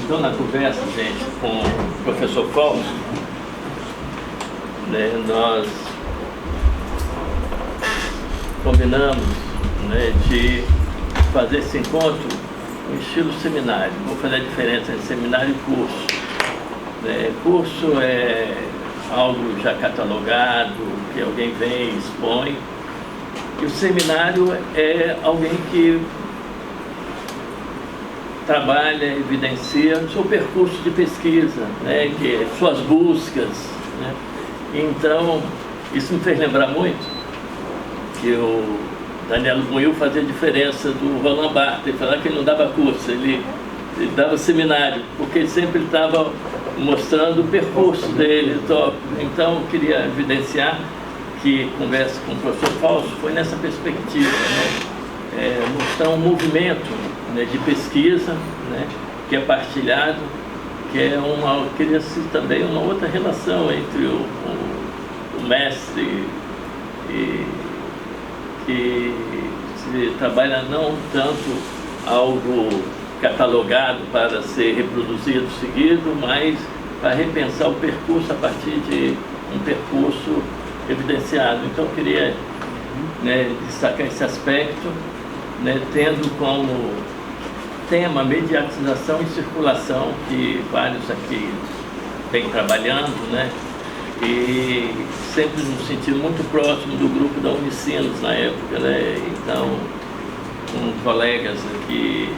Então, na conversa, gente, com o professor Fausto, né, nós combinamos, né, de fazer esse encontro no estilo seminário. Vou fazer a diferença entre seminário e curso. Curso é algo já catalogado, que alguém vem e expõe. E o seminário é alguém que trabalha, evidencia o seu percurso de pesquisa, né, que suas buscas, né? Então, isso me fez lembrar muito que o Daniel Buil fazia diferença do Roland Barthes. Ele falava que ele não dava curso, ele dava seminário, porque ele sempre estava mostrando o percurso dele. Então, eu queria evidenciar que conversa com o professor Fausto foi nessa perspectiva, né? Mostrar um movimento, né, de pesquisa, né, que é partilhado, que é cria-se também uma outra relação entre o mestre que se trabalha não tanto algo catalogado para ser reproduzido, seguido, mas para repensar o percurso a partir de um percurso evidenciado. Então, eu queria, né, destacar esse aspecto, né, tendo como tema mediatização e circulação, que vários aqui vêm trabalhando, né, e sempre no sentido muito próximo do grupo da Unicinos na época, né, então, com colegas aqui,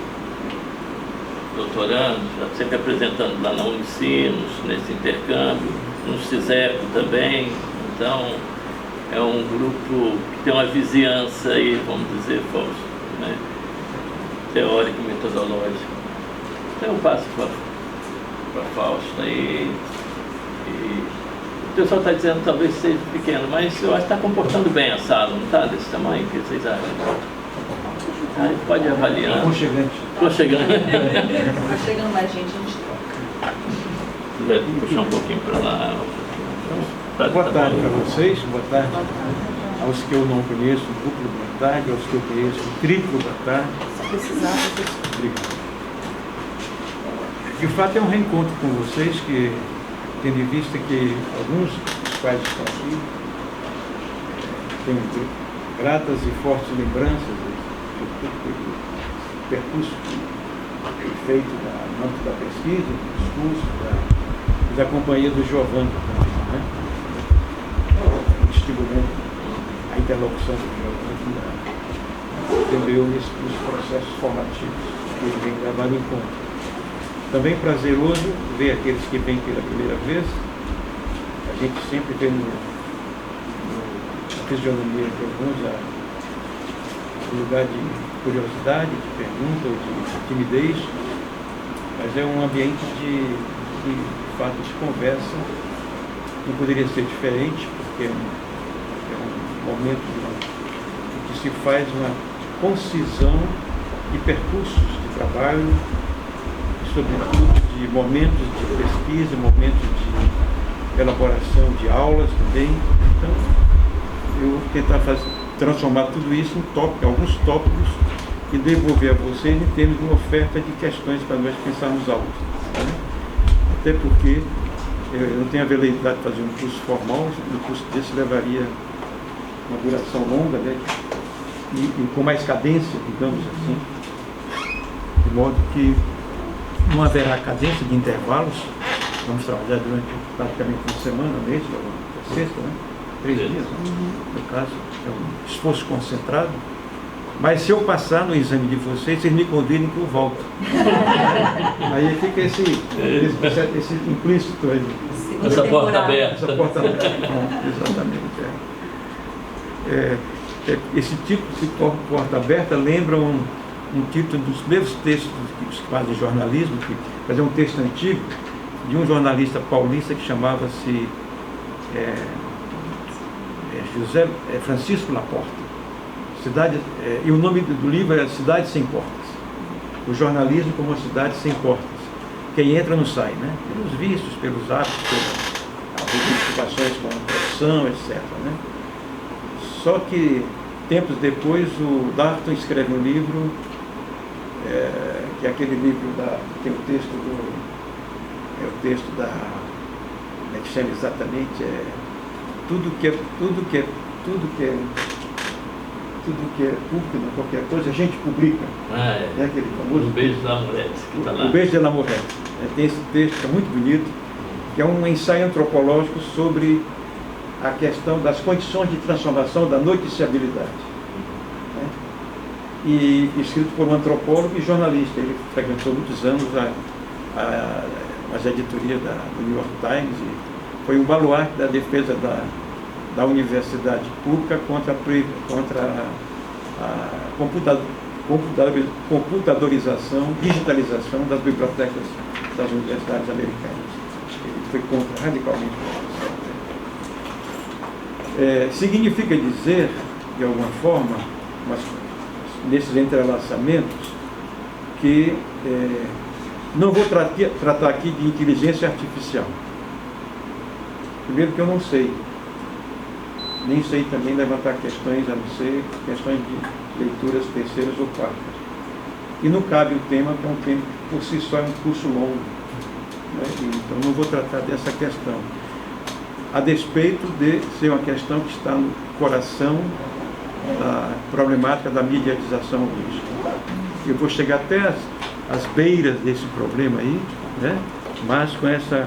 doutorandos, sempre apresentando lá na Unicinos, nesse intercâmbio, no CISECO também. Então, é um grupo que tem uma vizinhança aí, vamos dizer, Fausto, né, teórica e metodológica. Então, eu passo para Fausto aí. O pessoal está dizendo que talvez seja pequeno, mas eu acho que está comportando bem a sala, não está? Desse tamanho que vocês acham? Aí pode avaliar. Estou chegando. Está chegando mais gente, a gente troca. Se quiser puxar um pouquinho para lá. Boa tarde para vocês, boa tarde aos que eu não conheço, duplo boa tarde, aos que eu conheço, triplo boa tarde. Se precisar, obrigado. De fato, é um reencontro com vocês, que tendo em vista que alguns dos quais estão aqui têm gratas e fortes lembranças do percurso feito no âmbito da pesquisa, do discurso, da companhia do Giovanni, né? Estimulando a interlocução do Giovanni, entendeu, nos processos formativos que ele vem levando em conta. Também prazeroso ver aqueles que vêm pela primeira vez. A gente sempre vê na fisionomia de alguns um lugar de curiosidade, de pergunta ou de timidez, mas é um ambiente de fato de conversa. Não poderia ser diferente, porque é um momento em que se faz uma concisão de percursos de trabalho, sobretudo de momentos de pesquisa, momentos de elaboração de aulas também. Então, eu vou tentar transformar tudo isso em alguns tópicos e devolver a vocês em termos de uma oferta de questões para nós pensarmos aulas. Né? Até porque eu não tenho a veleidade de fazer um curso formal, um curso desse levaria uma duração longa, né? e com mais cadência, digamos assim, de modo que não haverá cadência de intervalos. Vamos trabalhar durante praticamente uma semana, mês, sexta, né? 3 dias, né? No caso, é um esforço concentrado. Mas se eu passar no exame de vocês me convidem que eu volto. Aí fica esse implícito aí. Essa porta aberta. Essa porta aberta, exatamente. Esse tipo de porta aberta lembra um título dos primeiros textos que fazem jornalismo, mas é um texto antigo, de um jornalista paulista que chamava-se Francisco Laporta. E o nome do livro é Cidade Sem Portas. O jornalismo como uma cidade sem portas. Quem entra não sai, né? Pelos vícios, pelos hábitos, pelas identificações com a profissão, etc. Né? Só que, tempos depois, o Darton escreve um livro, que é aquele livro, tem o texto do texto da, como é que chama exatamente, tudo que é público, qualquer coisa, a gente publica. É aquele famoso O Beijo da Morete, que está lá. O Beijo da Morete. Tem esse texto que é muito bonito, que é um ensaio antropológico sobre a questão das condições de transformação da noticiabilidade. Né? E escrito por um antropólogo e jornalista. Ele frequentou muitos anos as editorias do New York Times e foi um baluarte da defesa da universidade pública contra a computadorização, digitalização das bibliotecas das universidades americanas. Ele foi contra, radicalmente contra. Significa dizer, de alguma forma, nesses entrelaçamentos, que não vou tratar aqui de inteligência artificial. Primeiro que eu não sei. Nem sei também levantar questões, a não ser questões de leituras terceiras ou quartas. E não cabe o tema, que é um tema que por si só é um curso longo. Né? Então não vou tratar dessa questão. A despeito de ser uma questão que está no coração da problemática da mediatização hoje. Eu vou chegar até as beiras desse problema aí, né? Mas com essa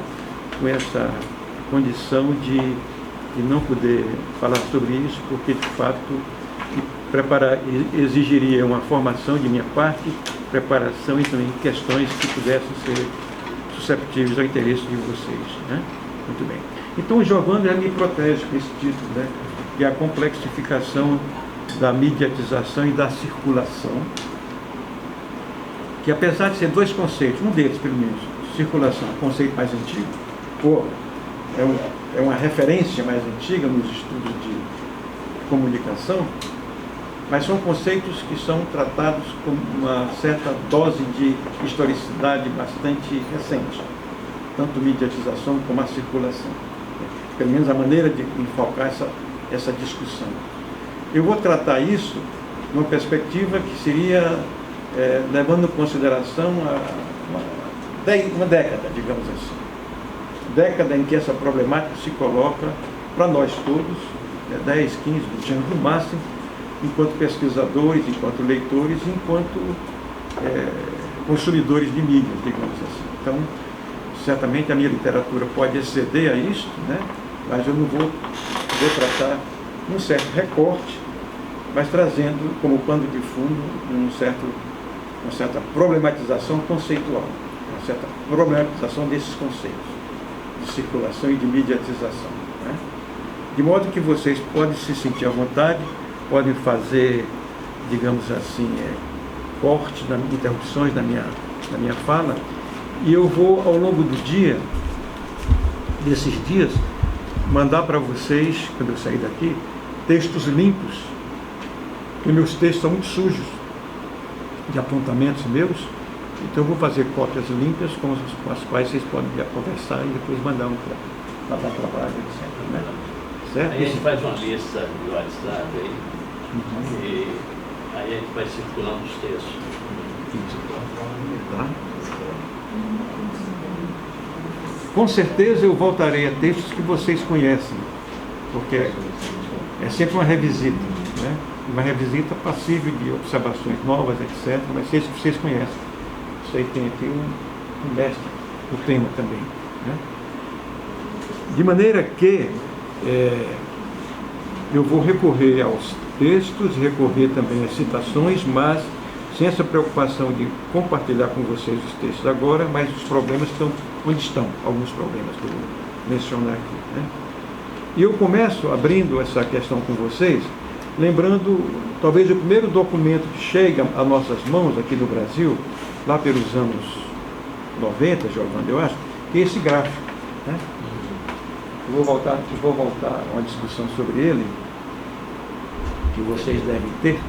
condição de não poder falar sobre isso, porque de fato exigiria uma formação de minha parte, preparação e também questões que pudessem ser susceptíveis ao interesse de vocês. Né? Muito bem. Então o Giovanni me protege com esse título, né? Que é a complexificação da mediatização e da circulação, que apesar de ser dois conceitos, um deles pelo menos, circulação, conceito mais antigo, ou é uma referência mais antiga nos estudos de comunicação, mas são conceitos que são tratados com uma certa dose de historicidade bastante recente, tanto mediatização como a circulação. Pelo menos a maneira de enfocar essa discussão. Eu vou tratar isso numa perspectiva que seria levando em consideração uma década, digamos assim. Década em que essa problemática se coloca para nós todos, 10, 15, 20 anos no máximo, enquanto pesquisadores, enquanto leitores, enquanto consumidores de mídias, digamos assim. Então, certamente a minha literatura pode exceder a isso, né? Mas eu não vou tratar um certo recorte, mas trazendo como pano de fundo uma certa problematização conceitual, uma certa problematização desses conceitos de circulação e de mediatização. Né? De modo que vocês podem se sentir à vontade, podem fazer, digamos assim, cortes, interrupções na minha fala, e eu vou, ao longo desses dias, mandar para vocês, quando eu sair daqui, textos limpos, porque meus textos são muito sujos, de apontamentos meus, então eu vou fazer cópias limpas com as quais vocês podem conversar e depois mandar para dar trabalho, etc. Né? Certo? Aí a gente faz uma lista do WhatsApp aí, e aí a gente vai circulando os textos. Tá? Com certeza eu voltarei a textos que vocês conhecem, porque é sempre uma revisita, né? Uma revisita passível de observações novas, etc., mas esses que vocês conhecem. Isso aí tem aqui um mestre do tema também. Né? De maneira que eu vou recorrer aos textos, recorrer também às citações, mas sem essa preocupação de compartilhar com vocês os textos agora, mas os problemas estão onde estão, alguns problemas que eu vou mencionar aqui. Né? E eu começo abrindo essa questão com vocês, lembrando, talvez, o primeiro documento que chega às nossas mãos aqui no Brasil, lá pelos anos 90, Giovanni, eu acho, que é esse gráfico. Né? Eu vou voltar a uma discussão sobre ele, que vocês devem ter,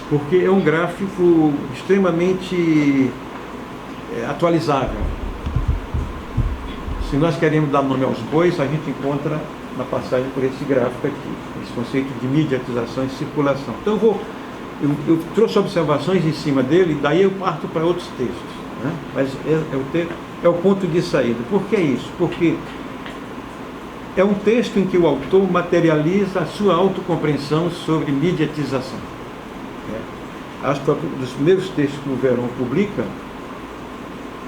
porque é um gráfico extremamente atualizável. Se nós queremos dar nome aos bois, a gente encontra na passagem por esse gráfico aqui, esse conceito de mediatização e circulação. Então eu trouxe observações em cima dele, e daí eu parto para outros textos. Né? Mas é o ponto de saída. Por que isso? Porque é um texto em que o autor materializa a sua autocompreensão sobre mediatização. Acho que dos primeiros textos que o Veron publica,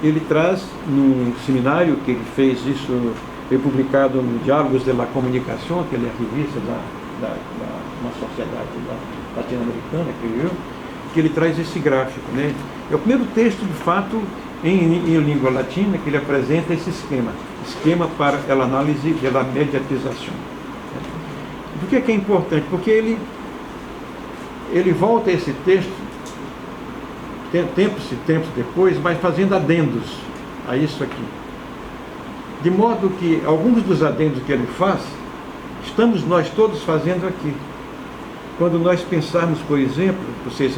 ele traz num seminário que ele fez, isso foi publicado no Diálogos de la Comunicação, que é a revista de uma sociedade latino-americana, creio eu, que ele traz esse gráfico, né? É o primeiro texto, de fato, em língua latina, que ele apresenta esse esquema para a análise da mediatização. Por que é importante? Porque ele volta a esse texto tempos e tempos depois, mas fazendo adendos a isso aqui. De modo que alguns dos adendos que ele faz, estamos nós todos fazendo aqui. Quando nós pensarmos, por exemplo, vocês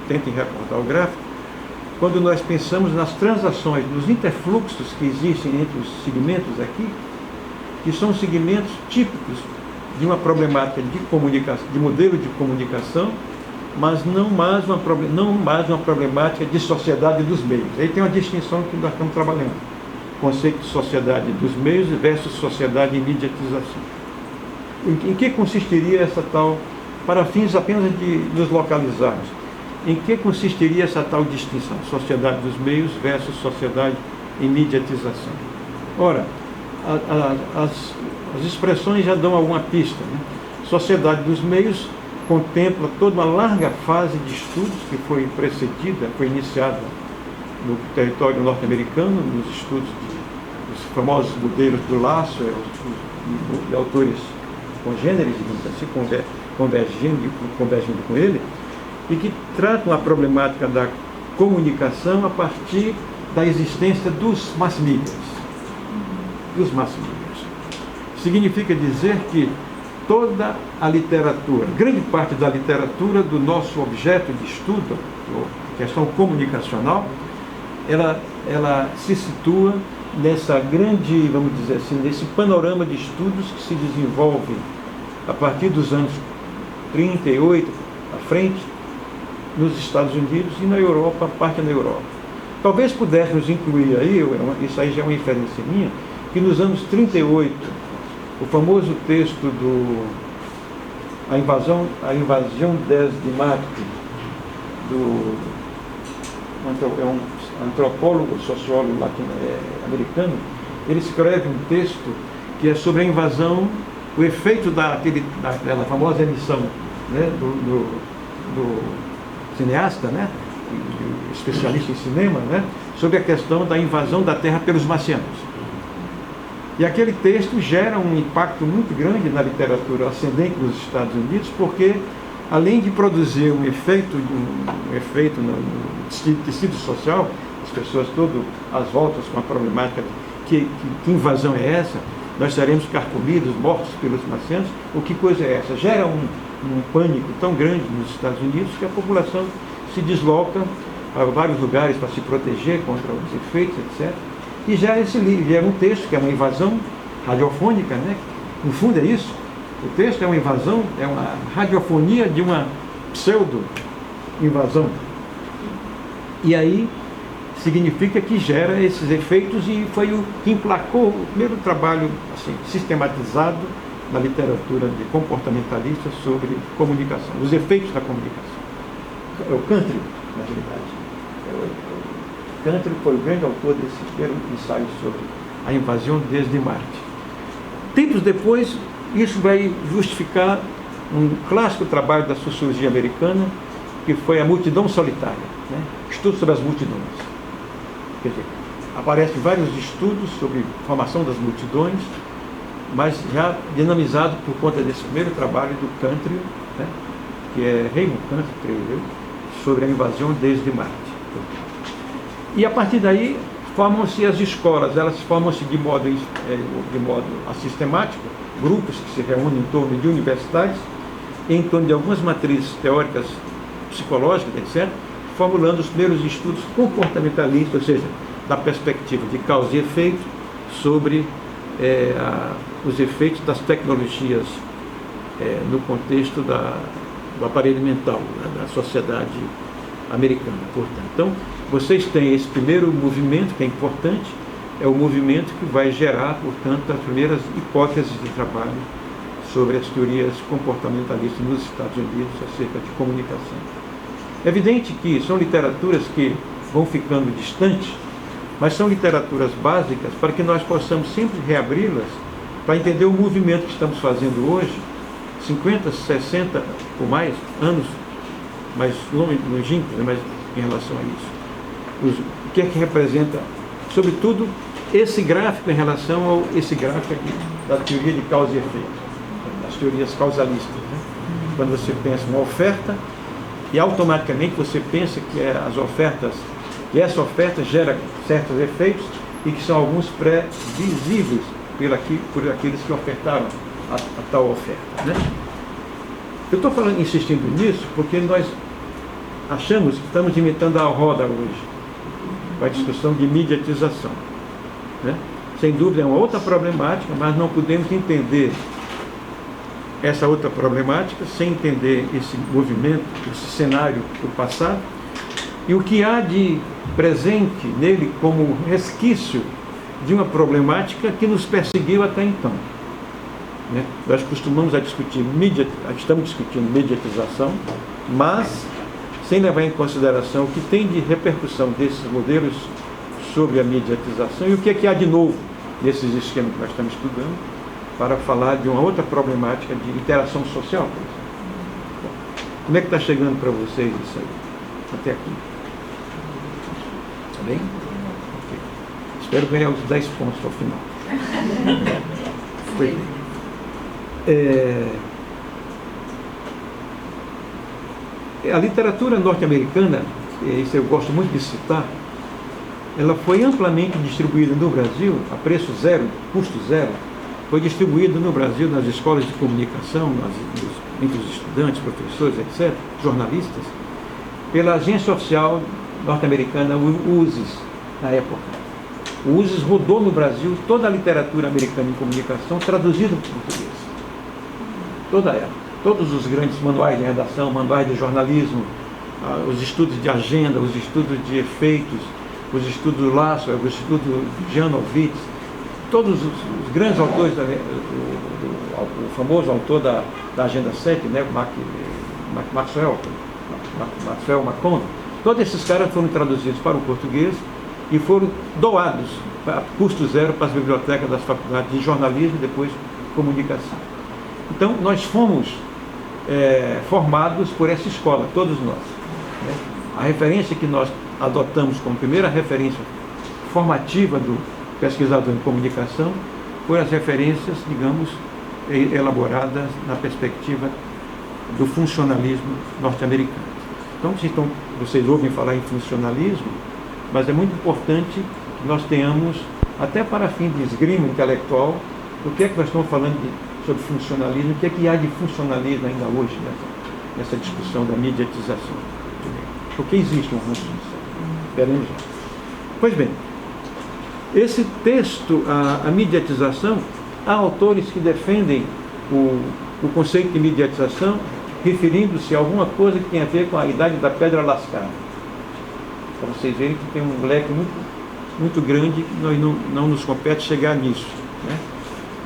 tentem recordar o gráfico, quando nós pensamos nas transações, nos interfluxos que existem entre os segmentos aqui, que são segmentos típicos de uma problemática de comunicação, de modelo de comunicação, mas não mais uma problemática de sociedade dos meios. Aí tem uma distinção que nós estamos trabalhando. Conceito de sociedade dos meios versus sociedade em mediatização. Em que consistiria essa tal, para fins apenas de nos localizarmos, em que consistiria essa tal distinção? Sociedade dos meios versus sociedade em mediatização. Ora, as expressões já dão alguma pista, né? Sociedade dos meios contempla toda uma larga fase de estudos que foi precedida, foi iniciada no território norte-americano, nos estudos dos famosos modelos do Lasso, de autores congêneres, digamos assim, convergindo com ele, e que tratam a problemática da comunicação a partir da existência dos mass media. Significa dizer que toda a literatura, grande parte da literatura do nosso objeto de estudo, questão comunicacional, ela se situa nessa grande, vamos dizer assim, nesse panorama de estudos que se desenvolve a partir dos anos 38 à frente, nos Estados Unidos e na Europa, parte da Europa. Talvez pudéssemos incluir aí, isso aí já é uma inferência minha, que nos anos 38, o famoso texto a invasão 10 de Marte, é um antropólogo, sociólogo latino-americano, ele escreve um texto que é sobre a invasão, o efeito daquela famosa emissão, né, do cineasta, né, especialista em cinema, né, sobre a questão da invasão da Terra pelos marcianos. E aquele texto gera um impacto muito grande na literatura ascendente dos Estados Unidos, porque, além de produzir um efeito no tecido social, as pessoas todas às voltas com a problemática que invasão é essa, nós seremos carcomidos, mortos pelos marcianos, que coisa é essa? Gera um pânico tão grande nos Estados Unidos que a população se desloca para vários lugares para se proteger contra os efeitos, etc. E já esse livro, é um texto que é uma invasão radiofônica, né? No fundo é isso. O texto é uma invasão, é uma radiofonia de uma pseudo-invasão. E aí significa que gera esses efeitos, e foi o que emplacou o primeiro trabalho assim, sistematizado na literatura de comportamentalista sobre comunicação, os efeitos da comunicação. É o Cantrell, na realidade. Cantrell foi o grande autor desse primeiro ensaio sobre a invasão desde Marte. Tempos depois, isso vai justificar um clássico trabalho da sociologia americana, que foi a multidão solitária, né? Estudo sobre as multidões. Quer dizer, aparecem vários estudos sobre a formação das multidões, mas já dinamizado por conta desse primeiro trabalho do Cantrell, né? Que é Raymond Cantrell, creio eu, sobre a invasão desde Marte. E a partir daí formam-se as escolas, elas formam-se de modo sistemático, grupos que se reúnem em torno de universidades, em torno de algumas matrizes teóricas, psicológicas, etc., formulando os primeiros estudos comportamentalistas, ou seja, da perspectiva de causa e efeito, sobre os efeitos das tecnologias no contexto do aparelho mental, da sociedade americana, portanto. Então, vocês têm esse primeiro movimento, que é importante, é o movimento que vai gerar, portanto, as primeiras hipóteses de trabalho sobre as teorias comportamentalistas nos Estados Unidos acerca de comunicação. É evidente que são literaturas que vão ficando distantes, mas são literaturas básicas para que nós possamos sempre reabri-las para entender o movimento que estamos fazendo hoje, 50, 60 ou mais anos, mais longínquos, mas em relação a isso. O que é que representa, sobretudo, esse gráfico em relação a esse gráfico aqui, da teoria de causa e efeito, das teorias causalistas. Né? Quando você pensa uma oferta, e automaticamente você pensa que que essa oferta gera certos efeitos e que são alguns previsíveis por aqueles que ofertaram a tal oferta. Né? Eu estou insistindo nisso porque nós achamos que estamos inventando a roda hoje, com a discussão de mediatização. Né? Sem dúvida é uma outra problemática, mas não podemos entender essa outra problemática sem entender esse movimento, esse cenário do passado e o que há de presente nele como resquício de uma problemática que nos perseguiu até então. Né? Nós estamos discutindo mediatização, mas sem levar em consideração o que tem de repercussão desses modelos sobre a mediatização e o que é que há de novo nesses esquemas que nós estamos estudando para falar de uma outra problemática de interação social. Bom, como é que está chegando para vocês isso aí? Até aqui. Está bem? Okay. Espero ganhar os 10 pontos ao final. Foi bem. A literatura norte-americana, isso eu gosto muito de citar, ela foi amplamente distribuída no Brasil, a preço zero, custo zero, foi distribuída no Brasil nas escolas de comunicação, entre os estudantes, professores, etc., jornalistas, pela agência oficial norte-americana, o USES, na época. O USES rodou no Brasil toda a literatura americana em comunicação traduzida para o português. Toda ela. Todos os grandes manuais de redação, manuais de jornalismo, os estudos de agenda, os estudos de efeitos, os estudos do Lasso, os estudos de Janovitz, todos os grandes autores, o famoso autor da Agenda 7, né, Maxwell McConnell, todos esses caras foram traduzidos para o português e foram doados a custo zero para as bibliotecas das faculdades de jornalismo e depois comunicação. Então, nós fomos formados por essa escola, todos nós. Né? A referência que nós adotamos como primeira referência formativa do pesquisador em comunicação foram as referências, digamos, elaboradas na perspectiva do funcionalismo norte-americano. Então, vocês ouvem falar em funcionalismo, mas é muito importante que nós tenhamos, até para fim de esgrima intelectual, o que é que nós estamos falando sobre funcionalismo, o que é que há de funcionalismo ainda hoje nessa discussão da mediatização. Porque existe um funcionalismo. Veremos já. Pois bem, esse texto, a mediatização, há autores que defendem o conceito de mediatização referindo-se a alguma coisa que tem a ver com a idade da pedra lascada. Para vocês verem que tem um leque muito grande que nós não nos compete chegar nisso. Né?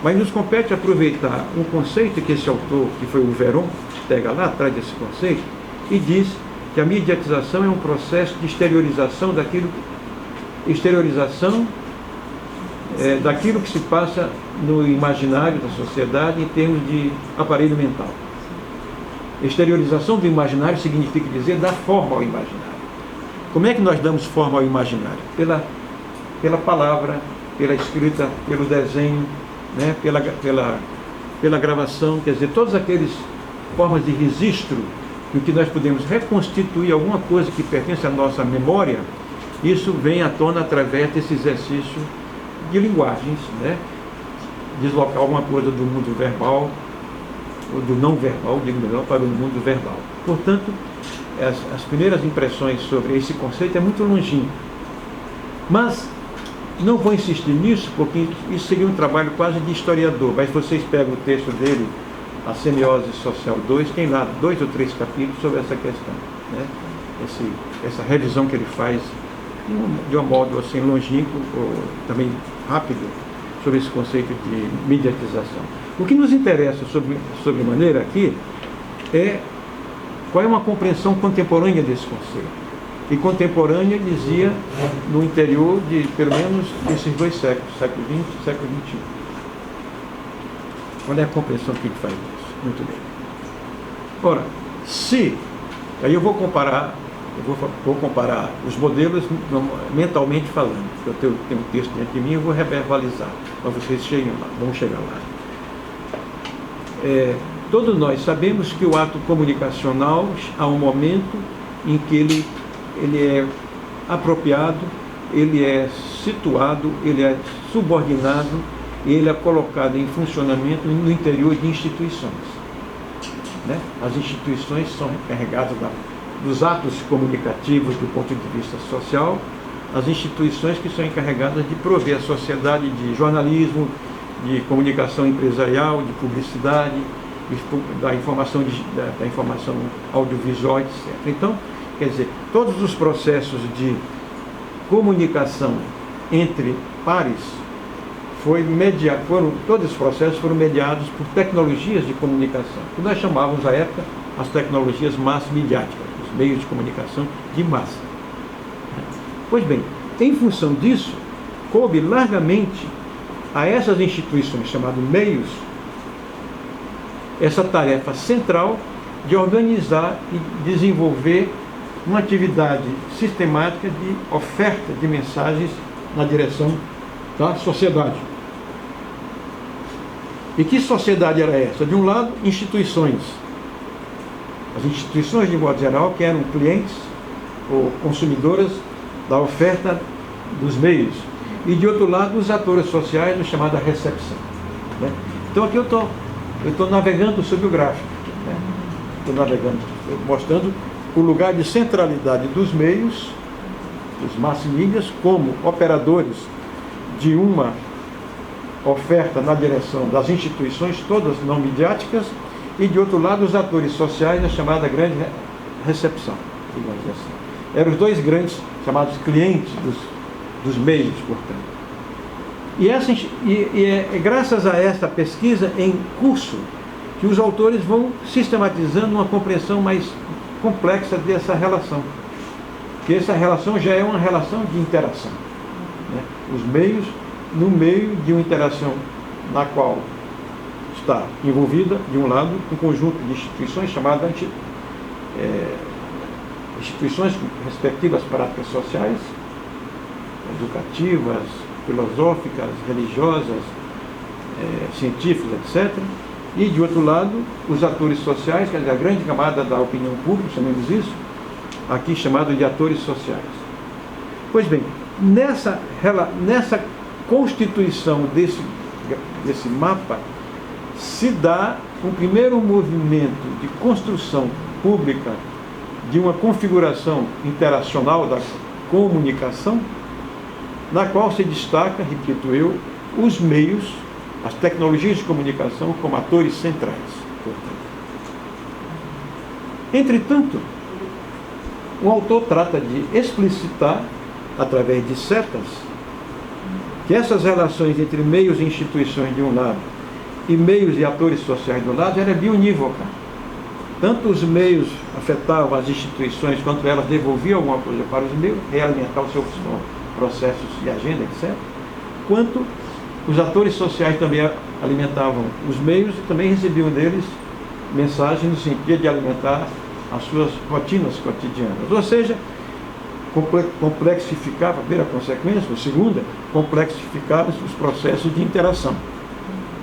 Mas nos compete aproveitar um conceito que esse autor, que foi o Veron, pega lá atrás desse conceito, e diz que a mediatização é um processo de exteriorização daquilo que se passa no imaginário da sociedade em termos de aparelho mental. Exteriorização do imaginário significa dizer dar forma ao imaginário. Como é que nós damos forma ao imaginário? Pela palavra, pela escrita, pelo desenho, né? pela gravação, quer dizer, todas aquelas formas de registro em que nós podemos reconstituir alguma coisa que pertence à nossa memória, isso vem à tona através desse exercício de linguagens, né? Deslocar alguma coisa do mundo verbal, ou do não verbal, digo melhor, para o mundo verbal. Portanto, as primeiras impressões sobre esse conceito é muito longínquo. Mas não vou insistir nisso, porque isso seria um trabalho quase de historiador, mas vocês pegam o texto dele, A Semiose Social 2, tem lá 2 ou 3 capítulos sobre essa questão, né? Essa revisão que ele faz de um modo assim longínquo, ou também rápido, sobre esse conceito de mediatização. O que nos interessa sobre maneira aqui é qual é uma compreensão contemporânea desse conceito. E contemporânea dizia no interior de pelo menos esses dois séculos, século XX e século XXI. Qual é a compreensão que ele faz disso? Muito bem. Ora, aí eu vou comparar os modelos mentalmente falando. Eu tenho um texto dentro de mim, eu vou reverbalizar, para vocês vão chegar lá. Todos nós sabemos que o ato comunicacional há um momento em que ele é apropriado, ele é situado, ele é subordinado, ele é colocado em funcionamento no interior de instituições. Né? As instituições são encarregadas dos atos comunicativos do ponto de vista social, as instituições que são encarregadas de prover a sociedade de jornalismo, de comunicação empresarial, de publicidade, da informação audiovisual, etc. Então, quer dizer, todos os processos de comunicação entre pares todos os processos foram mediados por tecnologias de comunicação, que nós chamávamos à época as tecnologias mass-midiáticas, os meios de comunicação de massa. Pois bem, em função disso, coube largamente a essas instituições chamadas meios essa tarefa central de organizar e desenvolver uma atividade sistemática de oferta de mensagens na direção da sociedade. E que sociedade era essa? De um lado, instituições. As instituições, de modo geral, que eram clientes ou consumidoras da oferta dos meios. E, de outro lado, os atores sociais, no chamada recepção. Né? Então, aqui eu estou navegando sobre o gráfico. Estou navegando, mostrando o lugar de centralidade dos meios, dos mass medias, como operadores de uma oferta na direção das instituições, todas não midiáticas, e de outro lado os atores sociais na chamada grande recepção, digamos assim. Eram os dois grandes chamados clientes dos meios, portanto. E é graças a esta pesquisa em curso que os autores vão sistematizando uma compreensão mais complexa dessa relação. Que essa relação já é uma relação de interação. Né? Os meios, no meio de uma interação na qual está envolvida, de um lado, um conjunto de instituições chamadas instituições com respectivas práticas sociais, educativas, filosóficas, religiosas, científicas, etc. E, de outro lado, os atores sociais, que é a grande camada da opinião pública, chamemos isso, aqui chamado de atores sociais. Pois bem, nessa constituição desse mapa, se dá um primeiro movimento de construção pública de uma configuração interacional da comunicação, na qual se destaca, repito eu, os meios, as tecnologias de comunicação como atores centrais. Entretanto, o autor trata de explicitar, através de setas, que essas relações entre meios e instituições de um lado e meios e atores sociais do lado era biunívoca. Tanto os meios afetavam as instituições quanto elas devolviam alguma coisa para os meios, realimentar os seus processos de agenda, etc. Quanto os atores sociais também alimentavam os meios e também recebiam deles mensagens no sentido de alimentar as suas rotinas cotidianas. Ou seja, complexificava, a primeira consequência, a segunda, complexificava os processos de interação.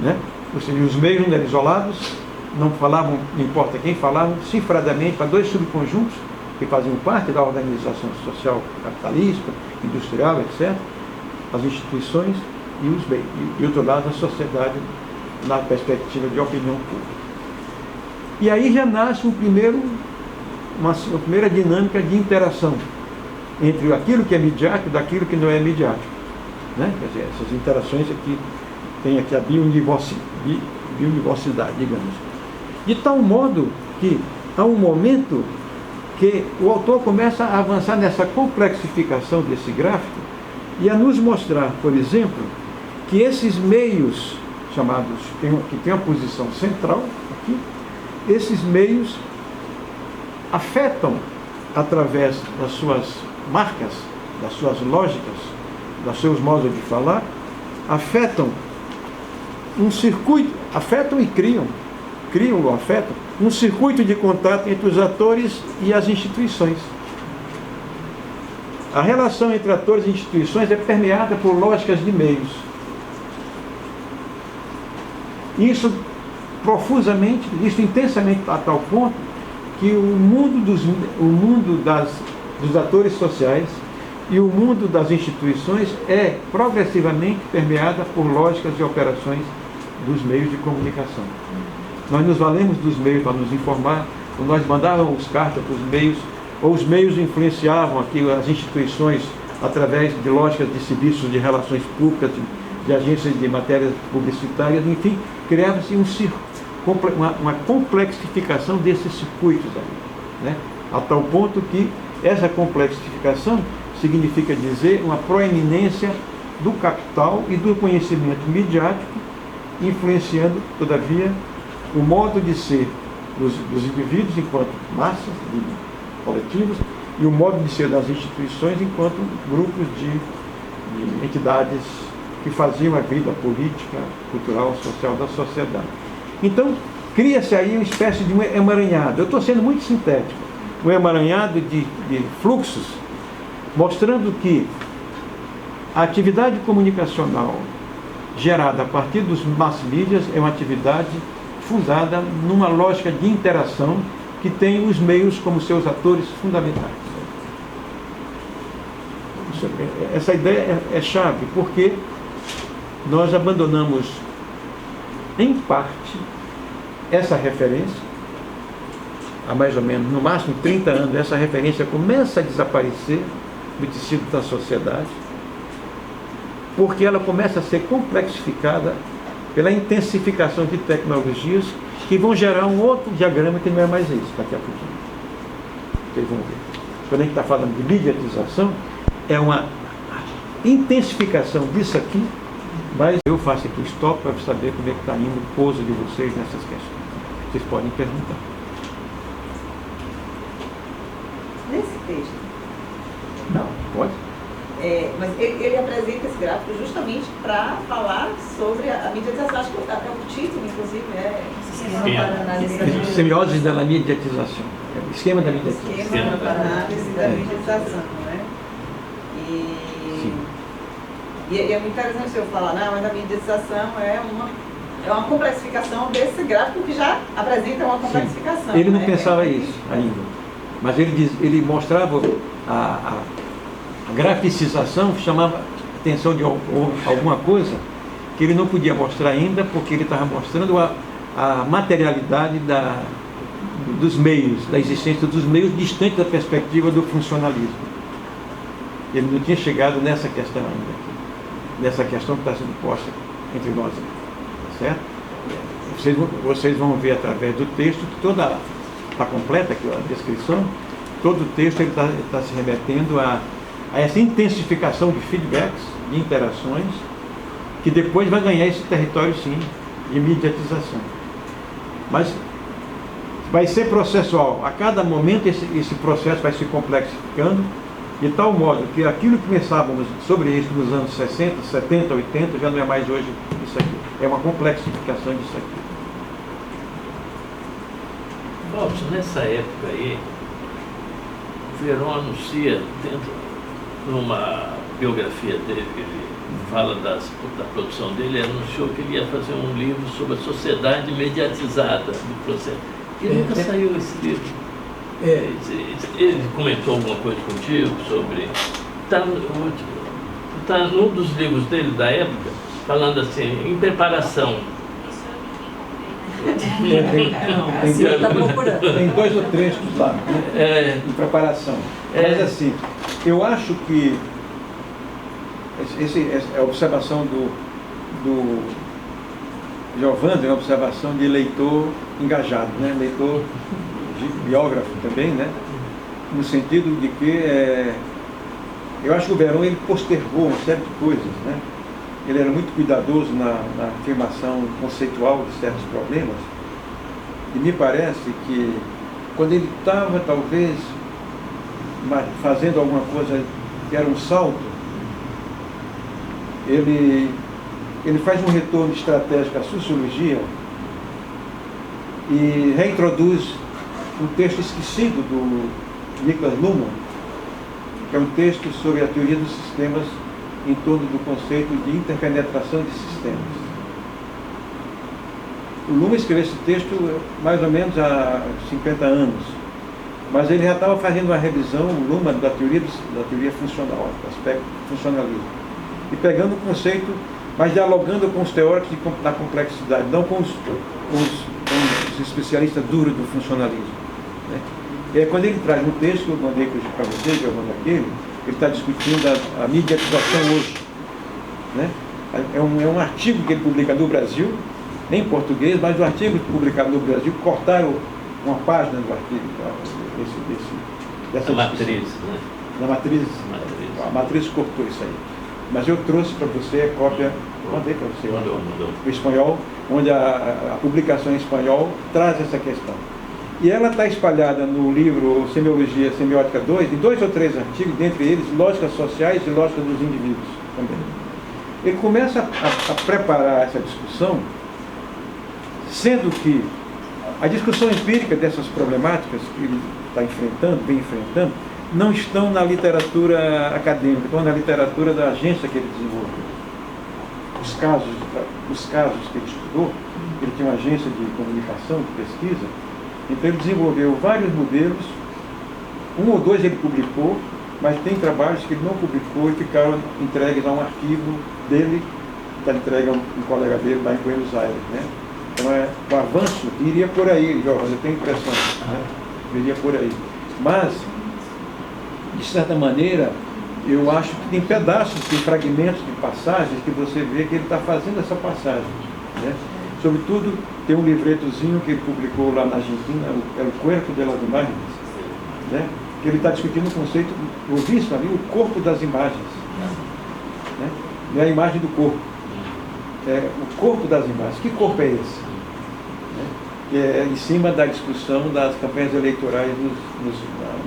Né? Ou seja, os meios não eram isolados, não falavam, não importa quem, falavam cifradamente para dois subconjuntos que faziam parte da organização social capitalista, industrial, etc., as instituições e os meios. E, outro lado, a sociedade na perspectiva de opinião pública. E aí já nasce uma primeira dinâmica de interação entre aquilo que é midiático e daquilo que não é midiático. Né? Quer dizer, essas interações aqui, tem aqui a biodiversidade, digamos. De tal modo que há um momento porque o autor começa a avançar nessa complexificação desse gráfico e a nos mostrar, por exemplo, que esses meios chamados, que tem uma posição central aqui, esses meios afetam, através das suas marcas, das suas lógicas, dos seus modos de falar, afetam um circuito, afetam e criam ou afetam um circuito de contato entre os atores e as instituições. A relação entre atores e instituições é permeada por lógicas de meios. Isso profusamente, isso intensamente a tal ponto que o mundo dos atores sociais e o mundo das instituições é progressivamente permeada por lógicas e operações dos meios de comunicação. Nós nos valemos dos meios para nos informar, ou nós mandávamos cartas para os meios, ou os meios influenciavam aqui as instituições através de lógicas de serviços de relações públicas, de agências de matérias publicitárias, enfim, criava-se uma complexificação desses circuitos ali, né? A tal ponto que essa complexificação significa dizer uma proeminência do capital e do conhecimento midiático, influenciando, todavia, o modo de ser dos indivíduos enquanto massas, coletivos, e o modo de ser das instituições enquanto grupos de entidades que faziam a vida política, cultural, social da sociedade. Então, cria-se aí uma espécie de um emaranhado. Eu estou sendo muito sintético. Um emaranhado de fluxos, mostrando que a atividade comunicacional gerada a partir dos mass medias é uma atividade fundada numa lógica de interação que tem os meios como seus atores fundamentais. Essa ideia é chave, porque nós abandonamos, em parte, essa referência. Há mais ou menos, no máximo 30 anos, essa referência começa a desaparecer do tecido da sociedade, porque ela começa a ser complexificada pela intensificação de tecnologias que vão gerar um outro diagrama que não é mais esse, daqui a pouquinho. Vocês vão ver. Quando a gente está falando de mediatização, é uma intensificação disso aqui, mas eu faço aqui o stop para saber como é que está indo o pouso de vocês nessas questões. Vocês podem perguntar. Nesse texto. Não, pode. Mas ele apresenta esse gráfico justamente para falar sobre a mediatização. Acho que o título, inclusive, Semiose da mediatização. Esquema da mediatização. Esquema para análise da mediatização, né? E é muito interessante o senhor falar, não, mas a mediatização é uma complexificação desse gráfico que já apresenta uma complexificação. Sim. Ele não pensava isso ainda, mas ele mostrava a graficização, chamava atenção de alguma coisa que ele não podia mostrar ainda, porque ele estava mostrando a materialidade dos meios, da existência dos meios distante da perspectiva do funcionalismo. Ele não tinha chegado nessa questão ainda, nessa questão que está sendo posta entre nós, certo? Vocês vão ver através do texto que toda está completa aqui a descrição, todo o texto está se remetendo a essa intensificação de feedbacks, de interações, que depois vai ganhar esse território, sim, de mediatização. Mas vai ser processual. A cada momento esse processo vai se complexificando, de tal modo que aquilo que pensávamos sobre isso nos anos 60, 70, 80, já não é mais hoje isso aqui. É uma complexificação disso aqui. Robson, nessa época aí, o Verón anuncia, numa biografia dele, ele fala da produção dele, ele anunciou que ele ia fazer um livro sobre a sociedade mediatizada do processo. E nunca saiu esse livro. Ele comentou alguma coisa contigo sobre... Está num dos livros dele da época, falando assim, em preparação. Tem 2 ou 3 lá, né? Em preparação. Mas assim, eu acho que essa observação do Giovanni é uma observação de leitor engajado, né? Leitor biógrafo também, né? no sentido de que eu acho que o Verón ele postergou uma série de coisas, né? Ele era muito cuidadoso na afirmação conceitual de certos problemas, e me parece que quando ele estava talvez fazendo alguma coisa que era um salto, ele faz um retorno estratégico à sociologia e reintroduz um texto esquecido do Niklas Luhmann, que é um texto sobre a teoria dos sistemas em torno do conceito de interpenetração de sistemas. O Luhmann escreveu esse texto mais ou menos há 50 anos, mas ele já estava fazendo uma revisão, o Luhmann, da teoria funcional, do aspecto funcionalismo, e pegando o conceito, mas dialogando com os teóricos da complexidade, não com os especialistas duros do funcionalismo, né? E aí, quando ele traz um texto que eu mandei para você, Giovanni, ele está discutindo a mediatização hoje, né? É um artigo que ele publica no Brasil, em português, mas o artigo publicado no Brasil, cortaram uma página do artigo dessa matriz, né? Da matriz. A matriz cortou isso aí. Mas eu trouxe para você a cópia, mandei para você, mandou. o espanhol, onde a publicação em espanhol traz essa questão. E ela está espalhada no livro Semiologia Semiótica 2, em 2 ou 3 artigos, dentre eles Lógicas Sociais e Lógica dos Indivíduos também. Ele começa a preparar essa discussão, sendo que a discussão empírica dessas problemáticas que ele vem enfrentando, não estão na literatura acadêmica, estão na literatura da agência que ele desenvolveu. Os casos que ele estudou, ele tinha uma agência de comunicação, de pesquisa, então ele desenvolveu vários modelos, 1 ou 2 ele publicou, mas tem trabalhos que ele não publicou e ficaram entregues a um arquivo dele, que está entregue a um colega dele lá em Buenos Aires, né? Então o avanço iria por aí, Jorge, eu tenho a impressão, né? Iria por aí. Mas, de certa maneira, eu acho que tem pedaços, tem fragmentos de passagens que você vê que ele está fazendo essa passagem, né? Sobretudo, tem um livretozinho que ele publicou lá na Argentina, é o Cuerpo de las Imágenes, né? Que ele está discutindo o conceito, eu vi isso ali, o corpo das imagens, né? Não é a imagem do corpo, é o corpo das imagens. Que corpo é esse? Né? Que é em cima da discussão das campanhas eleitorais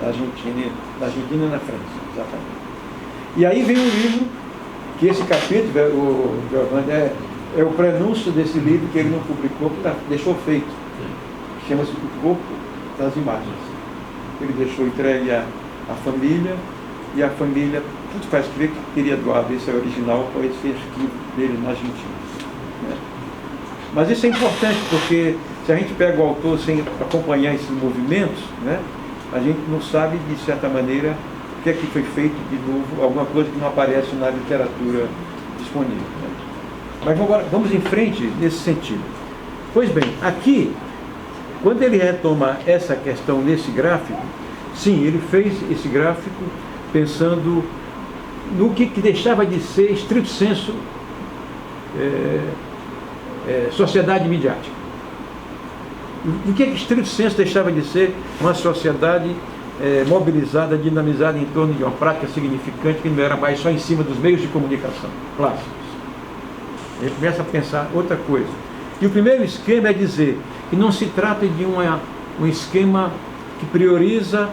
na Argentina e na França, exatamente. E aí vem um livro, que esse capítulo, o Giovanni, é o prenúncio desse livro que ele não publicou, que deixou feito, que chama-se O Corpo das Imagens. Ele deixou entregue à família, e a família, tudo faz crer que teria doado esse original para esse arquivo dele na Argentina, né? Mas isso é importante, porque se a gente pega o autor sem acompanhar esses movimentos, né, a gente não sabe, de certa maneira, o que é que foi feito de novo, alguma coisa que não aparece na literatura disponível, né? Mas vamos em frente nesse sentido. Pois bem, aqui, quando ele retoma essa questão nesse gráfico, sim, ele fez esse gráfico pensando no que deixava de ser, estrito sensu, sociedade midiática. O que estrito sensu deixava de ser uma sociedade mobilizada, dinamizada em torno de uma prática significante que não era mais só em cima dos meios de comunicação clássicos. Ele começa a pensar outra coisa. E o primeiro esquema é dizer que não se trata de um esquema que prioriza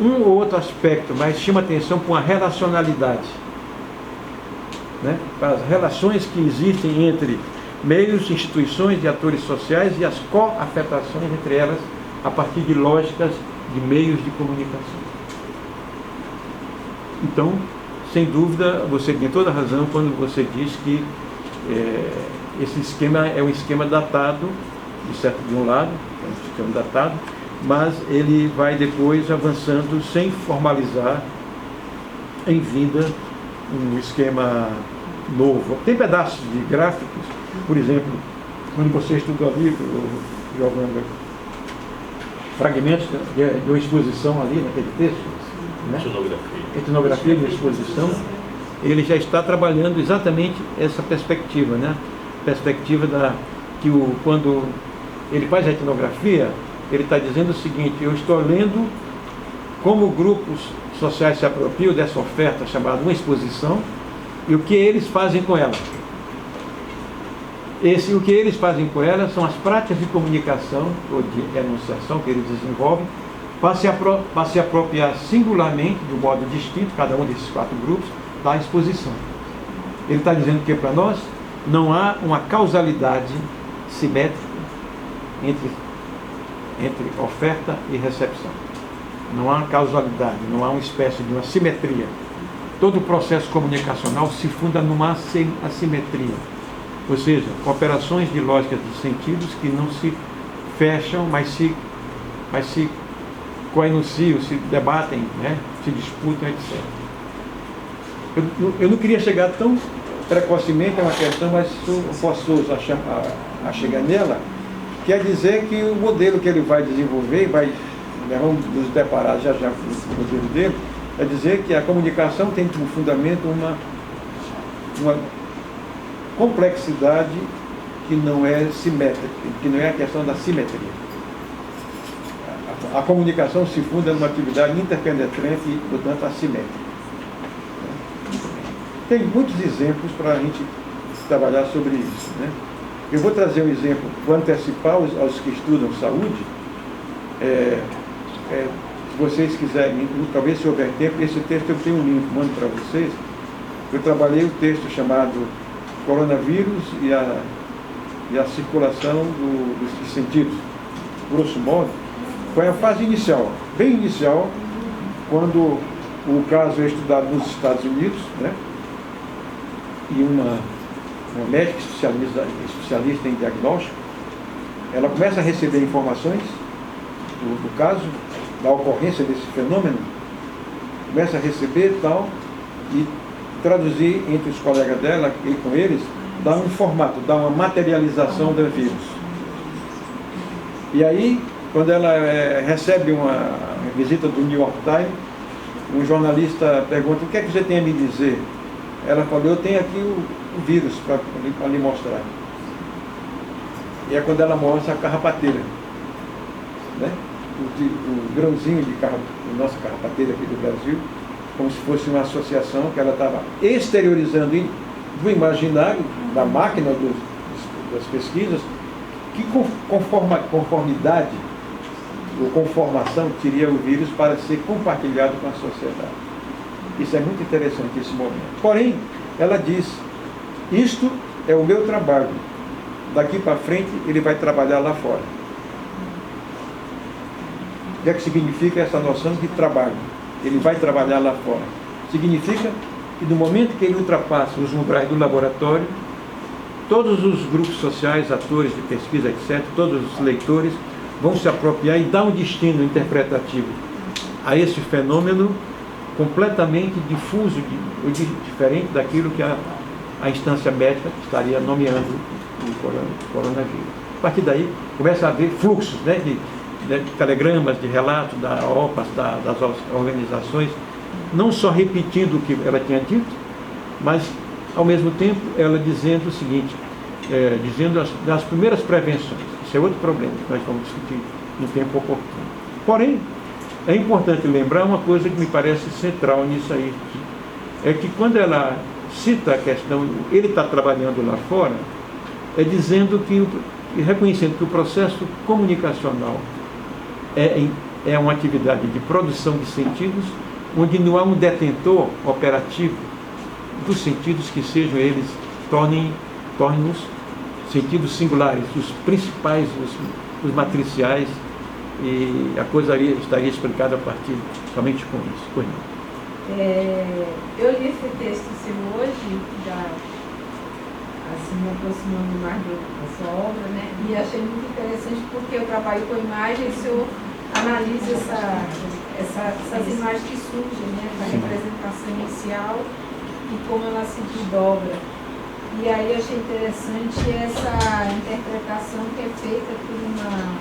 um ou outro aspecto, mas chama atenção para uma relacionalidade, né? Para as relações que existem entre meios, instituições e atores sociais e as co-afetações entre elas a partir de lógicas de meios de comunicação. Então, sem dúvida, você tem toda a razão quando você diz que esse esquema é um esquema datado, de um lado, é um esquema datado, mas ele vai depois avançando sem formalizar em vida um esquema novo. Tem pedaços de gráficos, por exemplo, quando você estudou ali, Giovanni, fragmentos de uma exposição ali naquele texto, né? Etnografia de uma exposição, ele já está trabalhando exatamente essa perspectiva, né? Perspectiva quando ele faz a etnografia, ele está dizendo o seguinte: eu estou lendo como grupos sociais se apropriam dessa oferta chamada uma exposição e o que eles fazem com ela. O que eles fazem com ela são as práticas de comunicação ou de enunciação que eles desenvolvem para se apropriar singularmente, de um modo distinto, cada um desses 4 grupos, da exposição. Ele está dizendo que para nós não há uma causalidade simétrica entre oferta e recepção. Não há causalidade, não há uma espécie de uma simetria. Todo o processo comunicacional se funda numa assimetria. Ou seja, operações de lógicas de sentidos que não se fecham, mas se coenunciam, se debatem, né? Se disputam, etc. Eu não queria chegar tão precocemente a uma questão, mas sou forçoso a chegar nela. Quer dizer que o modelo que ele vai desenvolver, vamos nos deparar já com o modelo dele, é dizer que a comunicação tem como fundamento uma complexidade que não é simétrica, que não é a questão da simetria. A comunicação se funda numa atividade interpenetrante e, portanto, assimétrica. Tem muitos exemplos para a gente trabalhar sobre isso, né? Eu vou trazer um exemplo, vou antecipar aos que estudam saúde. Se vocês quiserem, talvez se houver tempo, esse texto eu tenho um link, mando para vocês. Eu trabalhei o texto chamado Coronavírus e a circulação dos sentidos. Grosso modo, foi a fase inicial, bem inicial, quando o caso é estudado nos Estados Unidos, né? E uma médica especialista em diagnóstico, ela começa a receber informações do caso, da ocorrência desse fenômeno, começa a receber e traduzir entre os colegas dela e com eles, dá um formato, dá uma materialização do vírus. E aí, quando ela recebe uma visita do New York Times, um jornalista pergunta: o que é que você tem a me dizer? Ela falou: eu tenho aqui o vírus para lhe mostrar. E é quando ela mostra a carrapateira, né? O grãozinho de nossa carrapateira aqui do Brasil, como se fosse uma associação que ela estava exteriorizando do imaginário, da máquina das pesquisas, que conformidade ou conformação teria o vírus para ser compartilhado com a sociedade. Isso é muito interessante, esse momento. Porém, ela diz: isto é o meu trabalho. Daqui para frente, ele vai trabalhar lá fora. O que é que significa essa noção de trabalho? Ele vai trabalhar lá fora. Significa que no momento que ele ultrapassa os umbrais do laboratório, todos os grupos sociais, atores de pesquisa, etc., todos os leitores vão se apropriar e dar um destino interpretativo a esse fenômeno completamente difuso, diferente daquilo que a instância médica estaria nomeando o coronavírus. A partir daí, começa a haver fluxos, né, de telegramas, de relatos da OPAS, das organizações, não só repetindo o que ela tinha dito, mas, ao mesmo tempo, ela dizendo o seguinte, dizendo das primeiras prevenções. Isso é outro problema que nós vamos discutir no tempo oportuno. Porém, é importante lembrar uma coisa que me parece central nisso aí, é que quando ela cita a questão, ele está trabalhando lá fora, dizendo reconhecendo que o processo comunicacional é uma atividade de produção de sentidos, onde não há um detentor operativo dos sentidos que sejam eles, tornem-nos sentidos singulares, os principais, os matriciais, e a coisa estaria explicada a partir somente com isso. Eu li esse texto seu hoje, já assim, me aproximando mais da sua obra, né? E achei muito interessante porque eu trabalho com imagens, o senhor analisa essas imagens que surgem, né? Da representação inicial e como ela se desdobra. E aí eu achei interessante essa interpretação que é feita por uma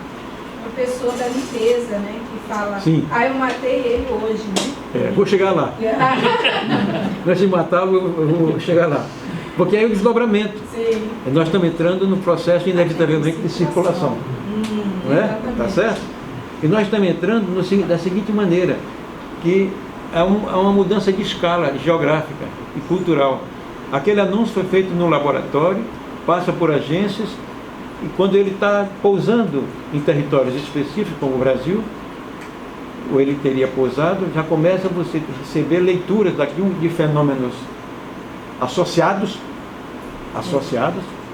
pessoa da limpeza, né? Que fala: sim, eu matei ele hoje, né? Vou chegar lá. Antes de matar, eu vou chegar lá. Porque aí o desdobramento. Sim. Nós estamos entrando no processo, inevitavelmente, de circulação. Não é? Tá certo? E nós estamos entrando da seguinte maneira: que há uma mudança de escala geográfica e cultural. Aquele anúncio foi feito no laboratório, passa por agências, e quando ele está pousando em territórios específicos, como o Brasil, ou ele teria pousado, já começa você a receber leituras daqui de fenômenos associados,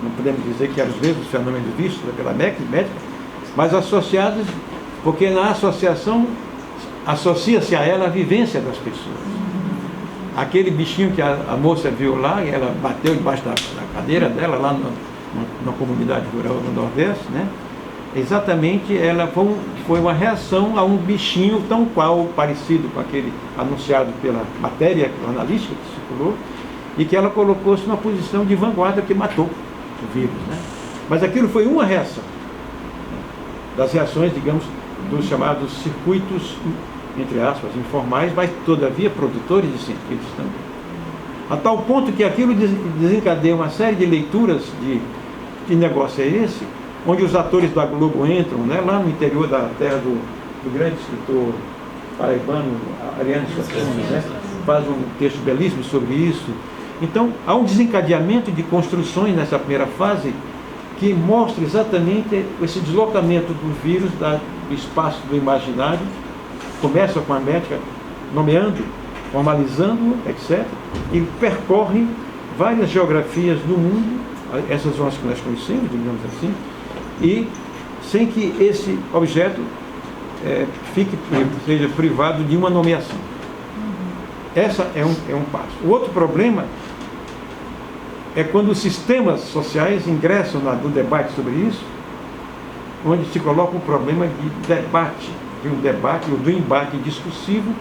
não podemos dizer que eram os mesmos fenômenos vistos pela médica, mas associados, porque na associação associa-se a ela a vivência das pessoas. Aquele bichinho que a moça viu lá, e ela bateu debaixo da cadeira dela, lá na comunidade rural no Nordeste, né? Exatamente, ela foi uma reação a um bichinho tão qual, parecido com aquele anunciado pela matéria jornalística que circulou, e que ela colocou-se numa posição de vanguarda que matou o vírus, né? Mas aquilo foi uma reação, né, das reações, digamos, dos chamados circuitos, entre aspas, informais, mas todavia produtores de sentidos também. A tal ponto que aquilo desencadeia uma série de leituras de que negócio é esse, onde os atores da Globo entram, né, lá no interior da terra do grande escritor paraibano, Ariano Suassuna, né, faz um texto belíssimo sobre isso. Então, há um desencadeamento de construções nessa primeira fase que mostra exatamente esse deslocamento do vírus do espaço do imaginário. Começa com a médica nomeando, formalizando, etc., e percorre várias geografias do mundo, essas são as que nós conhecemos, digamos assim, e sem que esse objeto seja privado de uma nomeação. Essa é um passo. O outro problema é quando os sistemas sociais ingressam no debate sobre isso, onde se coloca um problema de debate, ou do embate discursivo,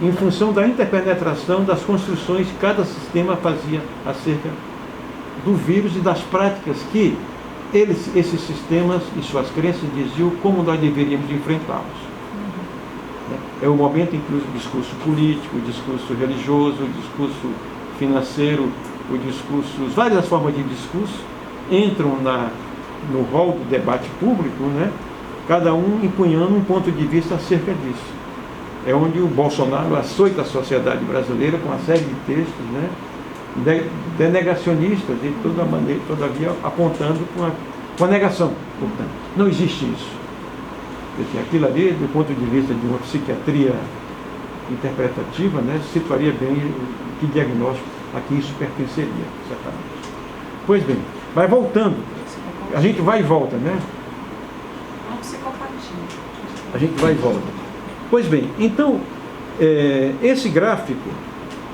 em função da interpenetração das construções que cada sistema fazia acerca do vírus e das práticas que esses sistemas e suas crenças diziam como nós deveríamos enfrentá-los. É o momento em que o discurso político, o discurso religioso, o discurso financeiro, várias formas de discurso entram no rol do debate público, né? Cada um empunhando um ponto de vista acerca disso. É onde o Bolsonaro açoita a sociedade brasileira com uma série de textos, né, denegacionistas, de toda maneira, todavia apontando com a negação. Portanto, não existe isso. Porque aquilo ali, do ponto de vista de uma psiquiatria interpretativa, né, situaria bem que diagnóstico a que isso pertenceria, certamente. Pois bem, mas voltando, a gente vai e volta, né? A gente vai e volta. Pois bem, então, esse gráfico,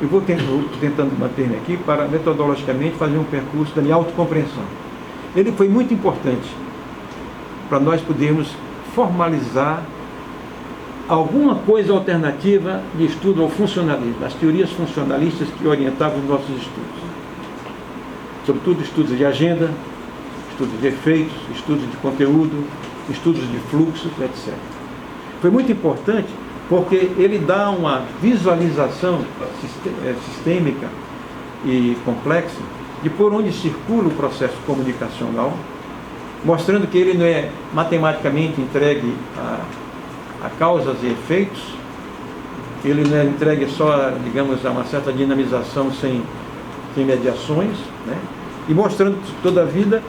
eu vou tentando manter-me aqui para metodologicamente fazer um percurso da minha autocompreensão. Ele foi muito importante para nós podermos formalizar alguma coisa alternativa de estudo ao funcionalismo, as teorias funcionalistas que orientavam os nossos estudos. Sobretudo estudos de agenda, estudos de efeitos, estudos de conteúdo, estudos de fluxos, etc. Foi muito importante porque ele dá uma visualização sistêmica e complexa de por onde circula o processo comunicacional, mostrando que ele não é matematicamente entregue a causas e efeitos, ele não é entregue só, digamos, a uma certa dinamização sem mediações, né? E mostrando toda a vida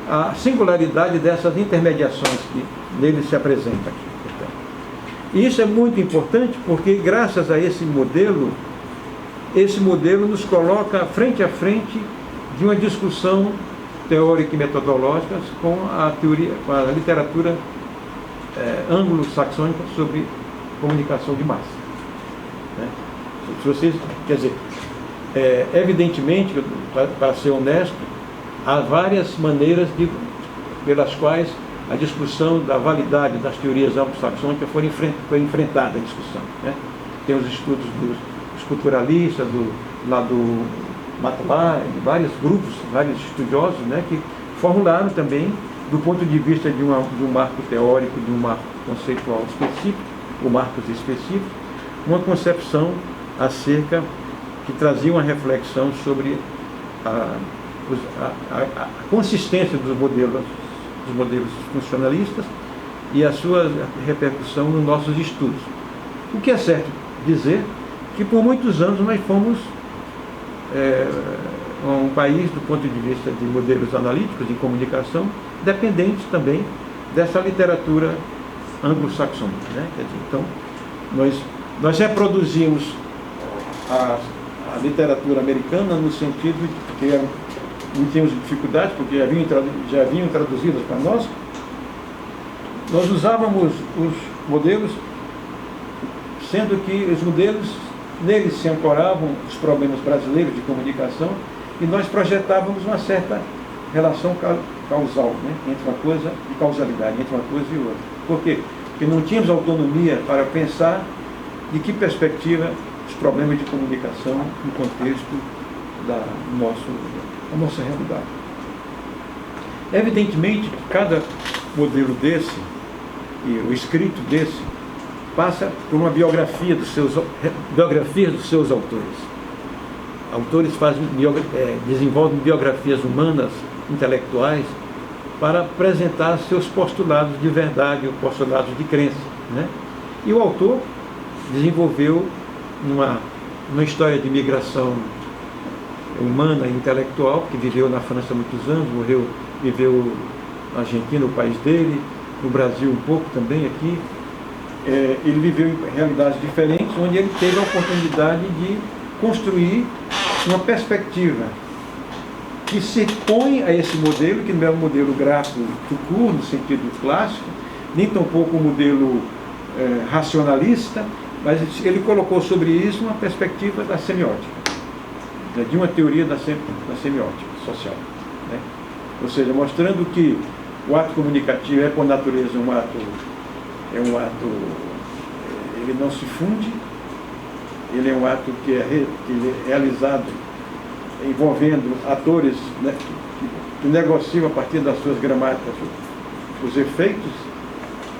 a singularidade dessas intermediações que nele se apresentam aqui. Portanto. E isso é muito importante porque, graças a esse modelo nos coloca frente a frente de uma discussão teórica e metodológica com a literatura anglo-saxônica sobre comunicação de massa. Né? Se vocês, quer dizer, evidentemente, para ser honesto, há várias maneiras pelas quais a discussão da validade das teorias anglo-saxônicas foi enfrentada a discussão. Né? Tem os estudos dos culturalistas, do Matlar, de vários grupos, vários estudiosos, né, que formularam também, do ponto de vista de um marco teórico, de um marco conceitual específico, ou marcos específicos, uma concepção acerca que trazia uma reflexão sobre a consistência dos modelos funcionalistas e a sua repercussão nos nossos estudos. O que é certo dizer que por muitos anos nós fomos um país, do ponto de vista de modelos analíticos de comunicação, dependentes também dessa literatura anglo-saxônica, né? Quer dizer, então, nós reproduzimos a literatura americana no sentido de que não tínhamos dificuldade, porque já vinham traduzidas para nós. Nós usávamos os modelos, sendo que os modelos, neles se ancoravam os problemas brasileiros de comunicação, e nós projetávamos uma certa relação causal, né, entre uma coisa e causalidade, entre uma coisa e outra. Por quê? Porque não tínhamos autonomia para pensar de que perspectiva os problemas de comunicação no contexto da nossa realidade. Evidentemente que cada modelo desse, e o escrito desse, passa por uma biografias dos seus autores. Autores desenvolvem biografias humanas, intelectuais, para apresentar seus postulados de verdade ou postulados de crença, né? E o autor desenvolveu uma história de migração humana e intelectual, que viveu na França há muitos anos, viveu na Argentina, o país dele, no Brasil um pouco também aqui. Ele viveu em realidades diferentes, onde ele teve a oportunidade de construir uma perspectiva que se põe a esse modelo, que não é um modelo gráfico tout court, no sentido clássico, nem tampouco um modelo racionalista, mas ele colocou sobre isso uma perspectiva da semiótica, né, de uma teoria da semiótica social, né? Ou seja, mostrando que o ato comunicativo é, por natureza, um ato, ele não se funde, ele é um ato que é realizado envolvendo atores, né, que negociam a partir das suas gramáticas os efeitos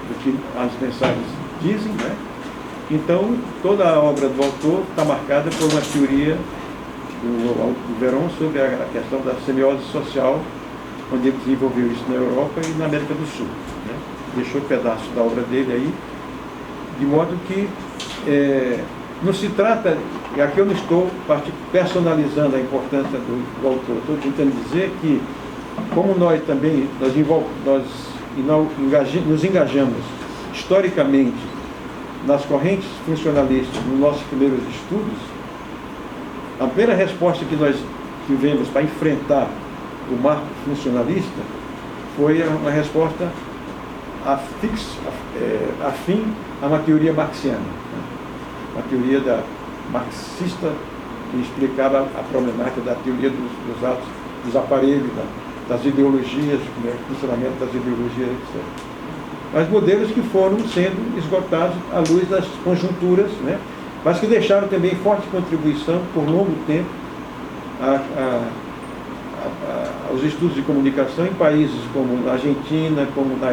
do que as mensagens dizem, né? Então, toda a obra do autor está marcada por uma teoria do Veron sobre a questão da semiose social, onde ele desenvolveu isso na Europa e na América do Sul, né? Deixou pedaços da obra dele aí, de modo que não se trata, e aqui eu não estou personalizando a importância do autor, estou tentando dizer que, como nós também nos engajamos historicamente nas correntes funcionalistas nos nossos primeiros estudos, a primeira resposta que nós tivemos para enfrentar o marco funcionalista foi uma resposta afim a uma teoria marxiana, né? Uma teoria marxista que explicava a problemática da teoria dos atos, dos aparelhos, das ideologias, né, o funcionamento das ideologias, etc. Mas modelos que foram sendo esgotados à luz das conjunturas, né, mas que deixaram também forte contribuição por longo tempo aos estudos de comunicação em países como na Argentina, como na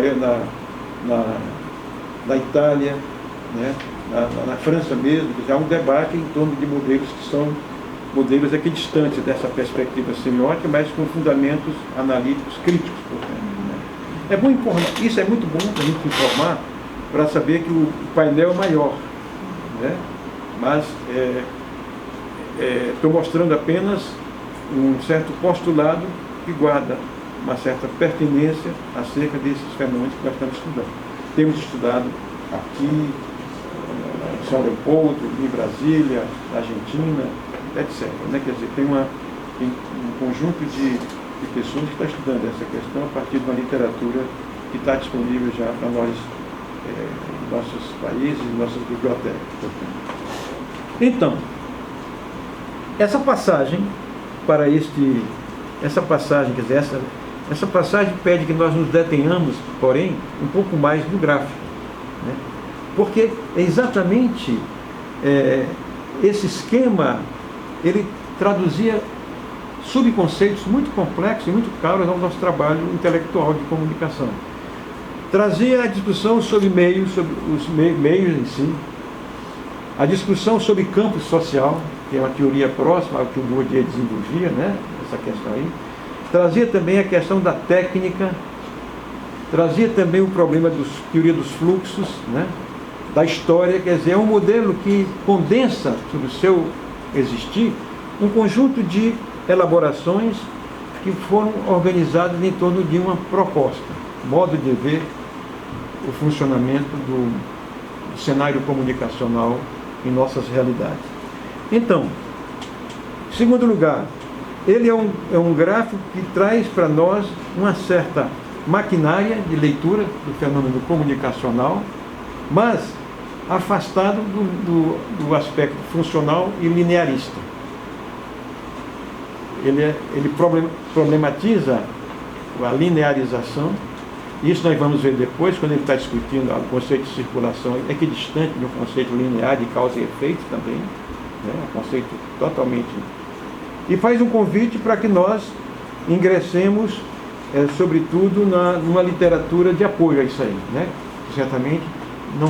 Itália, né, na França mesmo, que já há um debate em torno de modelos que são modelos equidistantes dessa perspectiva semiótica, mas com fundamentos analíticos críticos, portanto, né? É bom informar, isso é muito bom para a gente informar, para saber que o painel é maior, né? Mas estou mostrando apenas um certo postulado que guarda uma certa pertinência acerca desses fenômenos que nós estamos estudando. Temos estudado aqui, em São Leopoldo, em Brasília, na Argentina, etc. Né? Quer dizer, tem um conjunto de pessoas que está estudando essa questão a partir de uma literatura que está disponível já para nós, em nossos países, em nossas bibliotecas. Então, essa passagem para essa passagem, quer dizer, essa passagem pede que nós nos detenhamos, porém, um pouco mais no gráfico, né? Porque é exatamente esse esquema, ele traduzia subconceitos muito complexos e muito caros ao nosso trabalho intelectual de comunicação. Trazia a discussão sobre meios, sobre os meios em si, a discussão sobre campo social, que é uma teoria próxima ao que o Bourdieu desenvolvia, né? Essa questão aí. Trazia também a questão da técnica, trazia também o problema da teoria dos fluxos, né? da história, quer dizer, é um modelo que condensa sobre o seu existir um conjunto de elaborações que foram organizadas em torno de uma proposta, modo de ver o funcionamento do cenário comunicacional em nossas realidades. Então, em segundo lugar, ele é um gráfico que traz para nós uma certa maquinária de leitura do fenômeno comunicacional, mas afastado do aspecto funcional e linearista. Ele problematiza a linearização. Isso nós vamos ver depois, quando ele está discutindo o conceito de circulação, equidistante do conceito linear de causa e efeito também, né? Um conceito totalmente... E faz um convite para que nós ingressemos, sobretudo, numa literatura de apoio a isso aí, né? Que certamente não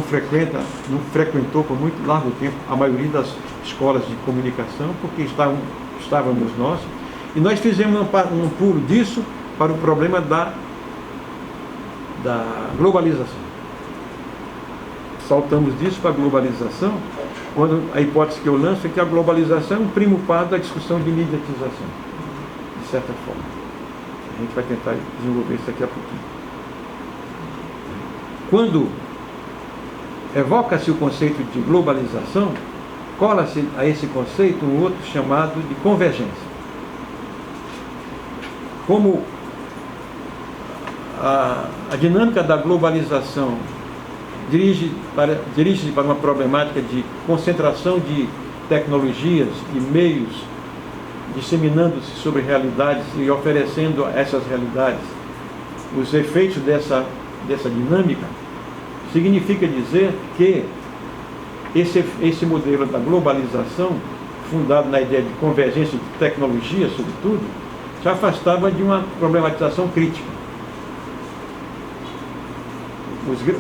frequentou por muito largo tempo a maioria das escolas de comunicação, porque estávamos nós, e nós fizemos um pulo disso para o problema da globalização. Saltamos disso para a globalização, quando a hipótese que eu lanço é que a globalização é um primo par da discussão de mediatização, de certa forma. A gente vai tentar desenvolver isso daqui a pouquinho. Quando evoca-se o conceito de globalização, cola-se a esse conceito um outro chamado de convergência. Como a dinâmica da globalização dirige-se para uma problemática de concentração de tecnologias e meios disseminando-se sobre realidades e oferecendo a essas realidades os efeitos dessa dinâmica, significa dizer que esse modelo da globalização, fundado na ideia de convergência de tecnologia, sobretudo, se afastava de uma problematização crítica.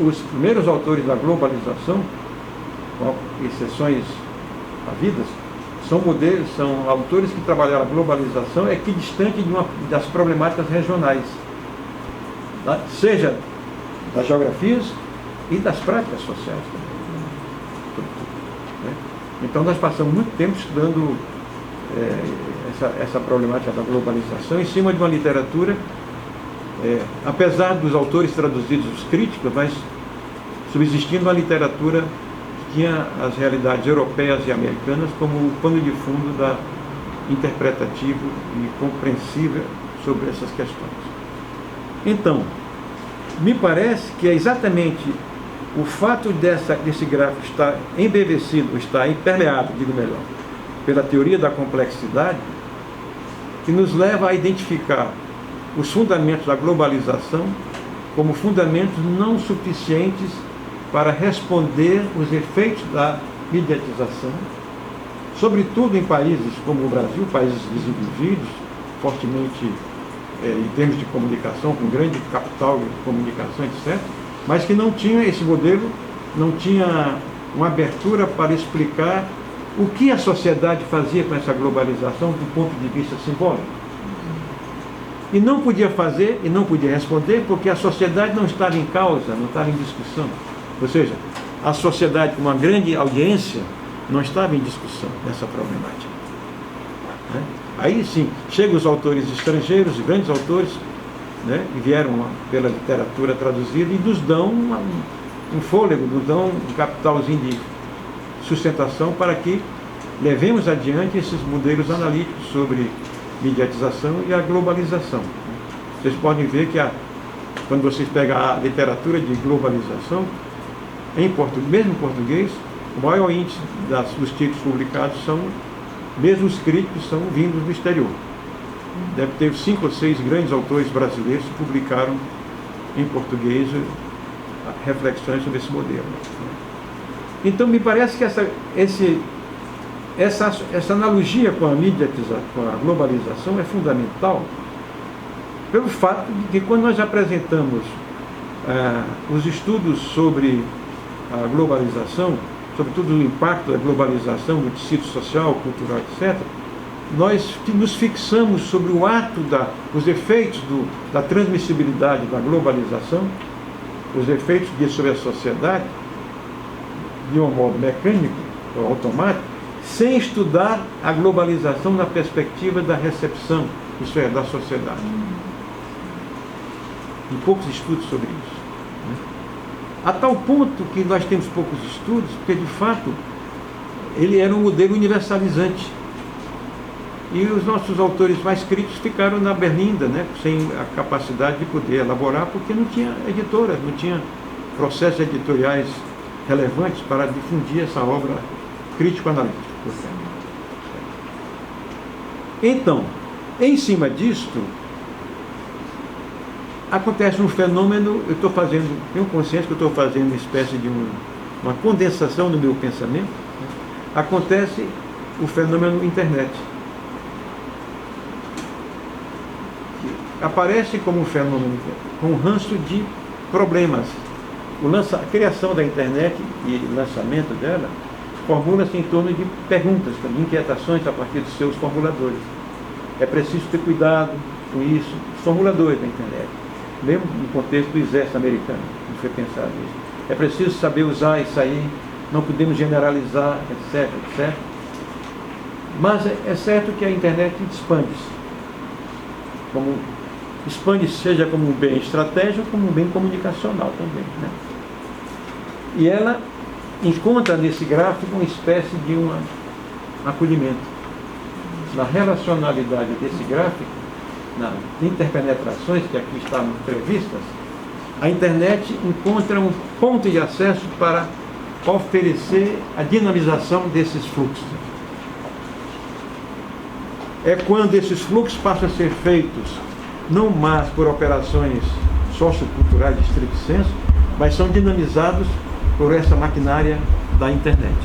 Os primeiros autores da globalização, com exceções havidas, são autores que trabalharam a globalização equidistante das problemáticas regionais, tá? Seja das geografias e das práticas sociais também. Né? Então nós passamos muito tempo estudando essa problemática da globalização em cima de uma literatura, apesar dos autores traduzidos, os críticos, mas subsistindo uma literatura que tinha as realidades europeias e americanas como o pano de fundo interpretativo e compreensível sobre essas questões. Então, me parece que é exatamente o fato desse gráfico estar embevecido, estar impermeado, digo melhor, pela teoria da complexidade, que nos leva a identificar os fundamentos da globalização como fundamentos não suficientes para responder os efeitos da mediatização, sobretudo em países como o Brasil, países desenvolvidos, fortemente em termos de comunicação, com grande capital de comunicação, etc., mas que não tinha esse modelo, não tinha uma abertura para explicar o que a sociedade fazia com essa globalização do ponto de vista simbólico. E não podia fazer e não podia responder porque a sociedade não estava em causa, não estava em discussão. Ou seja, a sociedade com uma grande audiência não estava em discussão nessa problemática. Né? Aí sim, chegam os autores estrangeiros, os grandes autores, né, que vieram pela literatura traduzida e nos dão um fôlego, nos dão um capitalzinho de sustentação para que levemos adiante esses modelos analíticos sobre mediatização e a globalização. Vocês podem ver que quando vocês pegam a literatura de globalização, mesmo em português, o maior índice dos títulos publicados mesmo os críticos, são vindos do exterior. Deve ter 5 ou 6 grandes autores brasileiros que publicaram em português reflexões sobre esse modelo. Então, me parece que essa analogia com a mediatização, com a globalização é fundamental pelo fato de que quando nós apresentamos os estudos sobre a globalização, sobretudo o impacto da globalização no tecido social, cultural, etc., nós nos fixamos sobre o ato, os efeitos da transmissibilidade da globalização, os efeitos disso sobre a sociedade, de um modo mecânico ou automático, sem estudar a globalização na perspectiva da recepção, isso é, da sociedade. Tem poucos estudos sobre isso, né? A tal ponto que nós temos poucos estudos, porque de fato ele era um modelo universalizante. E os nossos autores mais críticos ficaram na berlinda, né, sem a capacidade de poder elaborar, porque não tinha editoras, não tinha processos editoriais relevantes para difundir essa obra crítico-analítica. Então, em cima disto, acontece um fenômeno, tenho consciência que eu estou fazendo uma espécie de uma condensação no meu pensamento, né? Acontece o fenômeno internet. Aparece como um fenômeno com um ranço de problemas. A criação da internet e o lançamento dela formula-se em torno de perguntas, de inquietações a partir dos seus formuladores. É preciso ter cuidado com isso, os formuladores da internet, mesmo no contexto do exército americano, não foi pensado isso. É preciso saber usar isso aí, não podemos generalizar, etc, etc. Mas é certo que a internet expande-se, seja como um bem estratégico, como um bem comunicacional também, né? E ela encontra nesse gráfico uma espécie de um acolhimento. Na relacionalidade desse gráfico, nas interpenetrações que aqui estão previstas, a internet encontra um ponto de acesso para oferecer a dinamização desses fluxos. É quando esses fluxos passam a ser feitos não mais por operações socioculturais de estrito senso, mas são dinamizados por essa maquinária da internet.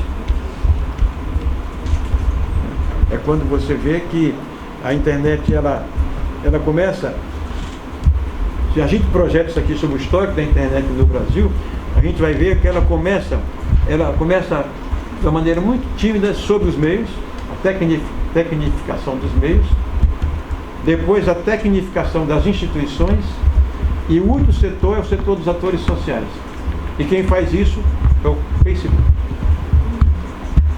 É quando você vê que a internet ela começa, se a gente projeta isso aqui sobre o histórico da internet no Brasil, a gente vai ver que ela começa de uma maneira muito tímida sobre os meios, a tecnificação dos meios, depois a tecnificação das instituições, e o último setor é o setor dos atores sociais. E quem faz isso é o Facebook.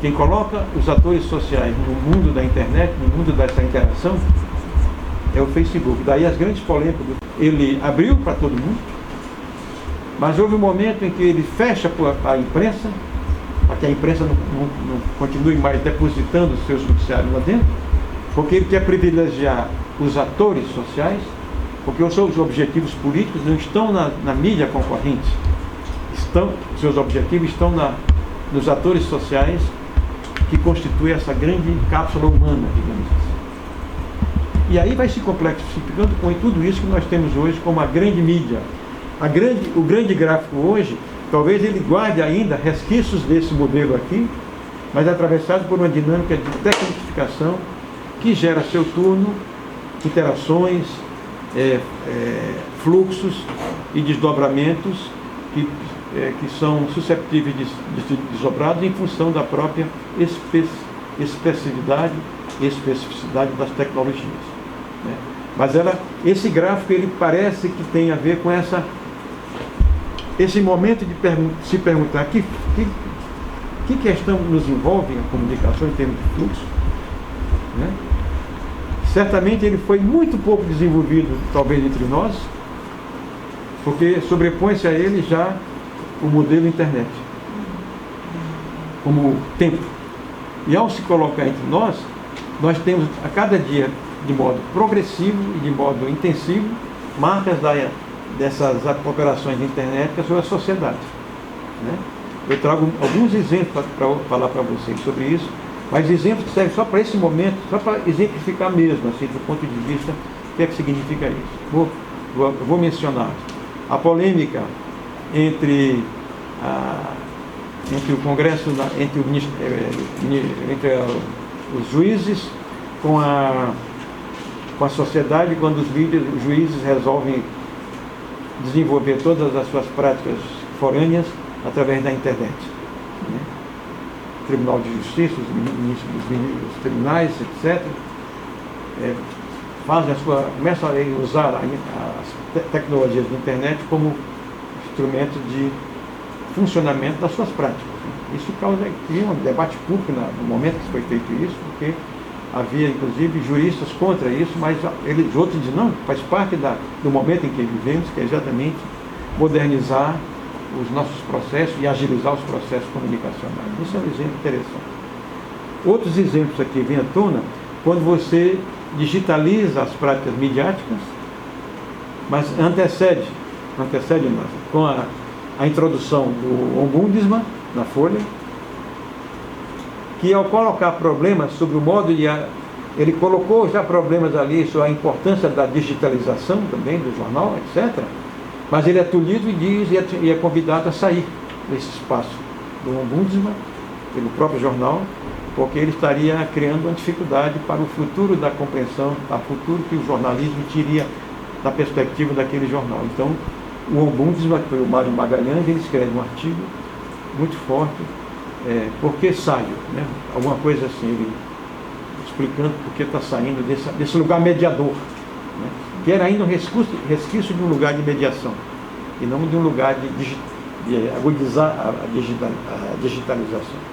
Quem coloca os atores sociais no mundo da internet, no mundo dessa interação, é o Facebook. Daí as grandes polêmicas. Ele abriu para todo mundo, mas houve um momento em que ele fecha para a imprensa, para que a imprensa não continue mais depositando os seus noticiários lá dentro, porque ele quer privilegiar os atores sociais, porque os seus objetivos políticos não estão na mídia concorrente, seus objetivos estão nos atores sociais que constituem essa grande cápsula humana, digamos assim. E aí vai se complexificando com tudo isso que nós temos hoje como a grande mídia. O grande gráfico hoje, talvez ele guarde ainda resquícios desse modelo aqui, mas atravessado por uma dinâmica de tecnificação que gera seu turno, interações, fluxos e desdobramentos que são susceptíveis de ser desdobrados em função da própria especificidade das tecnologias, né? Mas esse gráfico ele parece que tem a ver com esse momento de se perguntar que questão nos envolve a comunicação em termos de fluxo, né? Certamente ele foi muito pouco desenvolvido, talvez, entre nós, porque sobrepõe-se a ele já o modelo internet, como tempo. E ao se colocar entre nós temos a cada dia, de modo progressivo e de modo intensivo, marcas dessas operações de internet sobre a sociedade, né? Eu trago alguns exemplos para falar para vocês sobre isso, mas exemplos que servem só para esse momento, só para exemplificar mesmo, assim, do ponto de vista, o que é que significa isso. Vou mencionar a polêmica entre o Congresso, entre os juízes com a sociedade, quando os juízes resolvem desenvolver todas as suas práticas forâneas através da internet, né? Tribunal de Justiça, os tribunais, etc., começam a usar as tecnologias da internet como instrumento de funcionamento das suas práticas, né? Isso cria um debate público no momento que foi feito isso, porque havia inclusive juristas contra isso, mas outros dizem, não, faz parte do momento em que vivemos, que é exatamente modernizar os nossos processos e agilizar os processos comunicacionais. Isso é um exemplo interessante. Outros exemplos aqui vêm à tona quando você digitaliza as práticas midiáticas, mas antecede com a introdução do Ombudsman na Folha, que ao colocar problemas sobre o modo de... Ele colocou já problemas ali sobre a importância da digitalização também do jornal, etc. Mas ele é tolhido e diz, e é convidado a sair desse espaço do Ombudsman, pelo próprio jornal, porque ele estaria criando uma dificuldade para o futuro da compreensão, para o futuro que o jornalismo teria da perspectiva daquele jornal. Então, o Ombudsman, que foi o Mário Magalhães, ele escreve um artigo muito forte, por que saio, né? Alguma coisa assim, ele explicando por que está saindo desse lugar mediador, né? Que era ainda um resquício de um lugar de mediação, e não de um lugar de agudizar a digitalização.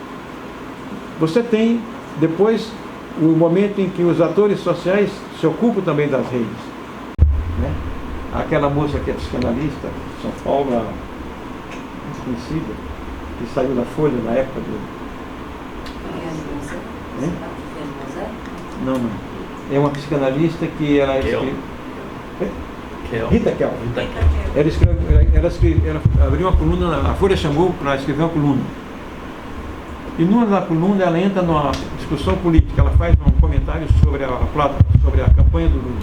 Você tem, depois, o momento em que os atores sociais se ocupam também das redes, né? Aquela moça que é psicanalista, de São Paulo, desconhecida, que saiu da Folha na época do... Não. É uma psicanalista que ela escreve... Rita Kel. Ela abriu uma coluna, a Folha chamou para escrever uma coluna. E numa da coluna ela entra numa discussão política, ela faz um comentário sobre a campanha do Lula.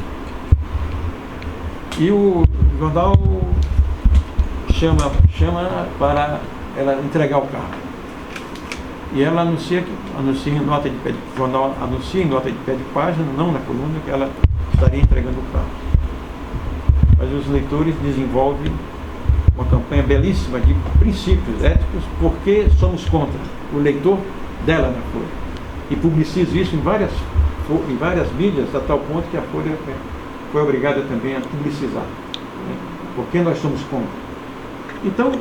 E o jornal chama para ela entregar o carro. E ela anuncia em nota de pé de, o jornal anuncia em nota de pé de página, não na coluna, que ela estaria entregando o carro. Mas os leitores desenvolvem uma campanha belíssima de princípios éticos, porque somos contra o leitor dela na Folha. E publiciza isso em várias mídias, a tal ponto que a Folha foi obrigada também a publicizar, né? Porque nós somos contra. Então,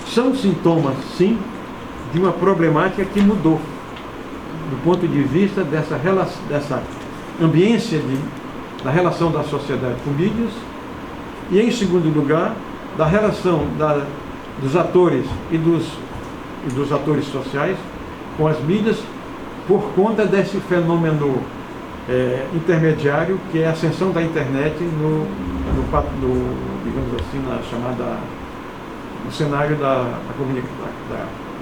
são sintomas, sim, de uma problemática que mudou, do ponto de vista dessa ambiência da relação da sociedade com mídias, e, em segundo lugar, da relação dos atores e dos atores sociais com as mídias, por conta desse fenômeno intermediário, que é a ascensão da internet digamos assim, no cenário da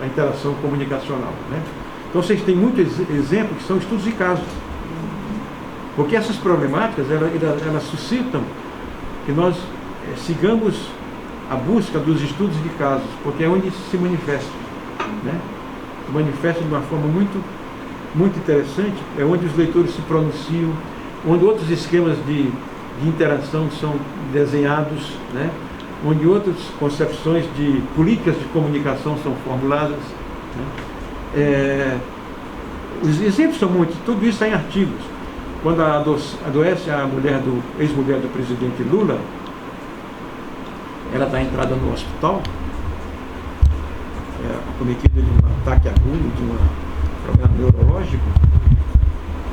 interação comunicacional, né? Então vocês têm muitos exemplos que são estudos de casos, porque essas problemáticas elas suscitam que nós sigamos a busca dos estudos de casos, porque é onde se manifesta, né? Se manifesta de uma forma muito, muito interessante, é onde os leitores se pronunciam, onde outros esquemas de interação são desenhados, né? Onde outras concepções de políticas de comunicação são formuladas, né? Os exemplos são muitos, tudo isso está em artigos. Quando adoece a ex-mulher do presidente Lula, ela dá entrada no hospital, acometida de um ataque agudo, de um problema neurológico.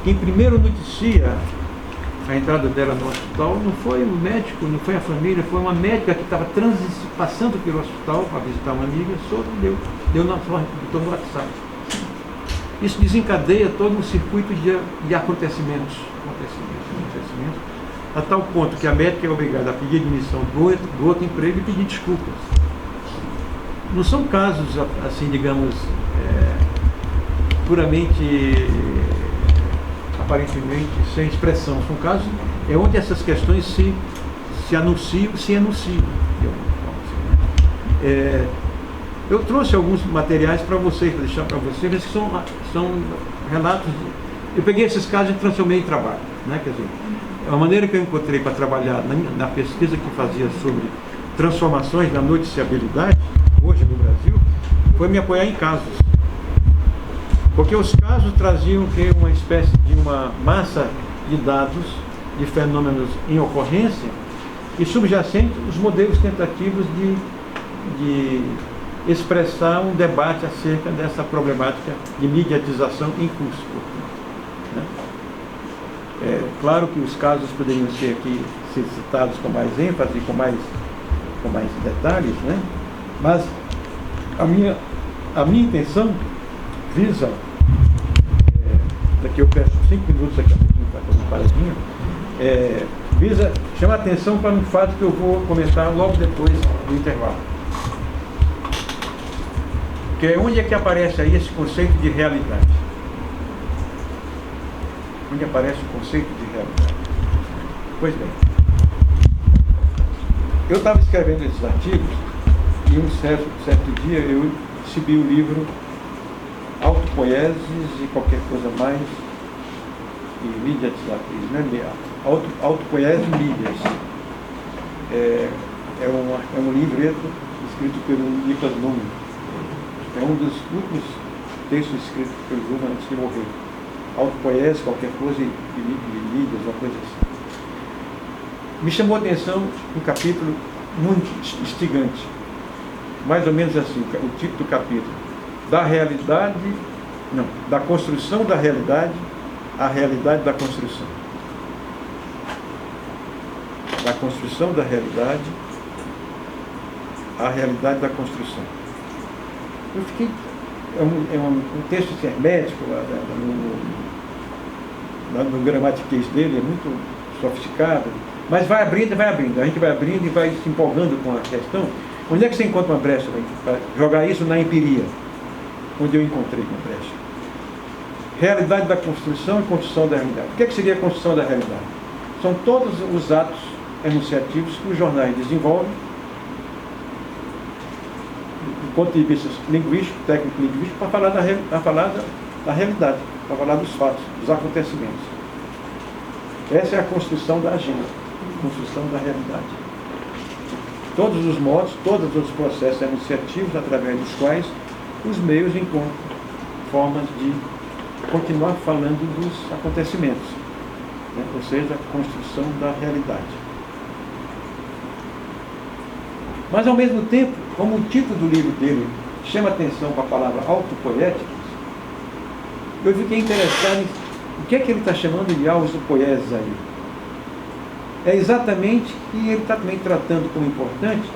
Quem primeiro noticia a entrada dela no hospital não foi o médico, não foi a família, foi uma médica que estava passando pelo hospital para visitar uma amiga, deu no WhatsApp. Isso desencadeia todo um circuito de acontecimentos, a tal ponto que a médica é obrigada a pedir admissão do outro emprego e pedir desculpas. Não são casos, assim, digamos, puramente, aparentemente, sem expressão. São casos onde essas questões se anunciam. Eu trouxe alguns materiais para vocês, para deixar para vocês, que são relatos. Eu peguei esses casos e transformei em trabalho, né? Quer dizer, a maneira que eu encontrei para trabalhar na pesquisa que fazia sobre transformações na noticiabilidade, hoje no Brasil, foi me apoiar em casos. Porque os casos traziam uma espécie de uma massa de dados, de fenômenos em ocorrência, e subjacente os modelos tentativos de expressar um debate acerca dessa problemática de mediatização em curso. Né? É claro que os casos poderiam ser aqui citados com mais ênfase, com mais detalhes, né? Mas a minha intenção visa, daqui eu peço 5 minutos aqui para fazer uma paradinha, visa chamar a atenção para um fato que eu vou comentar logo depois do intervalo. Que é onde é que aparece aí esse conceito de realidade? Onde aparece o conceito de realidade? Pois bem, eu estava escrevendo esses artigos e um certo dia eu recebi o livro Autopoieses e qualquer coisa mais e mediatizatriz, né? Autopoieses e mídias. É um livreto escrito pelo Niklas Luhmann. É um dos últimos textos escritos pelo Luhmann antes de morrer. Autopoieses, qualquer coisa e mídias, uma coisa assim. Me chamou a atenção um capítulo muito instigante. Mais ou menos assim, o título do capítulo. Da construção da realidade à realidade da construção. Da construção da realidade à realidade da construção. Eu fiquei... É um texto hermético, no gramatiquês dele, é muito sofisticado, mas vai abrindo, a gente vai abrindo e vai se empolgando com a questão. Onde é que você encontra uma brecha para jogar isso na empiria? Onde eu encontrei uma brecha. Realidade da construção e construção da realidade. O que seria a construção da realidade? São todos os atos enunciativos que os jornais desenvolvem, do ponto de vista linguístico, técnico-linguístico, para falar da realidade, para falar dos fatos, dos acontecimentos. Essa é a construção da agenda, a construção da realidade. Todos os modos, todos os processos enunciativos através dos quais os meios encontram formas de continuar falando dos acontecimentos, né? Ou seja, a construção da realidade. Mas, ao mesmo tempo, como o título do livro dele chama atenção para a palavra autopoéticos, eu fiquei interessado em o que é que ele está chamando de autopoieses aí. É exatamente que ele está também tratando como importante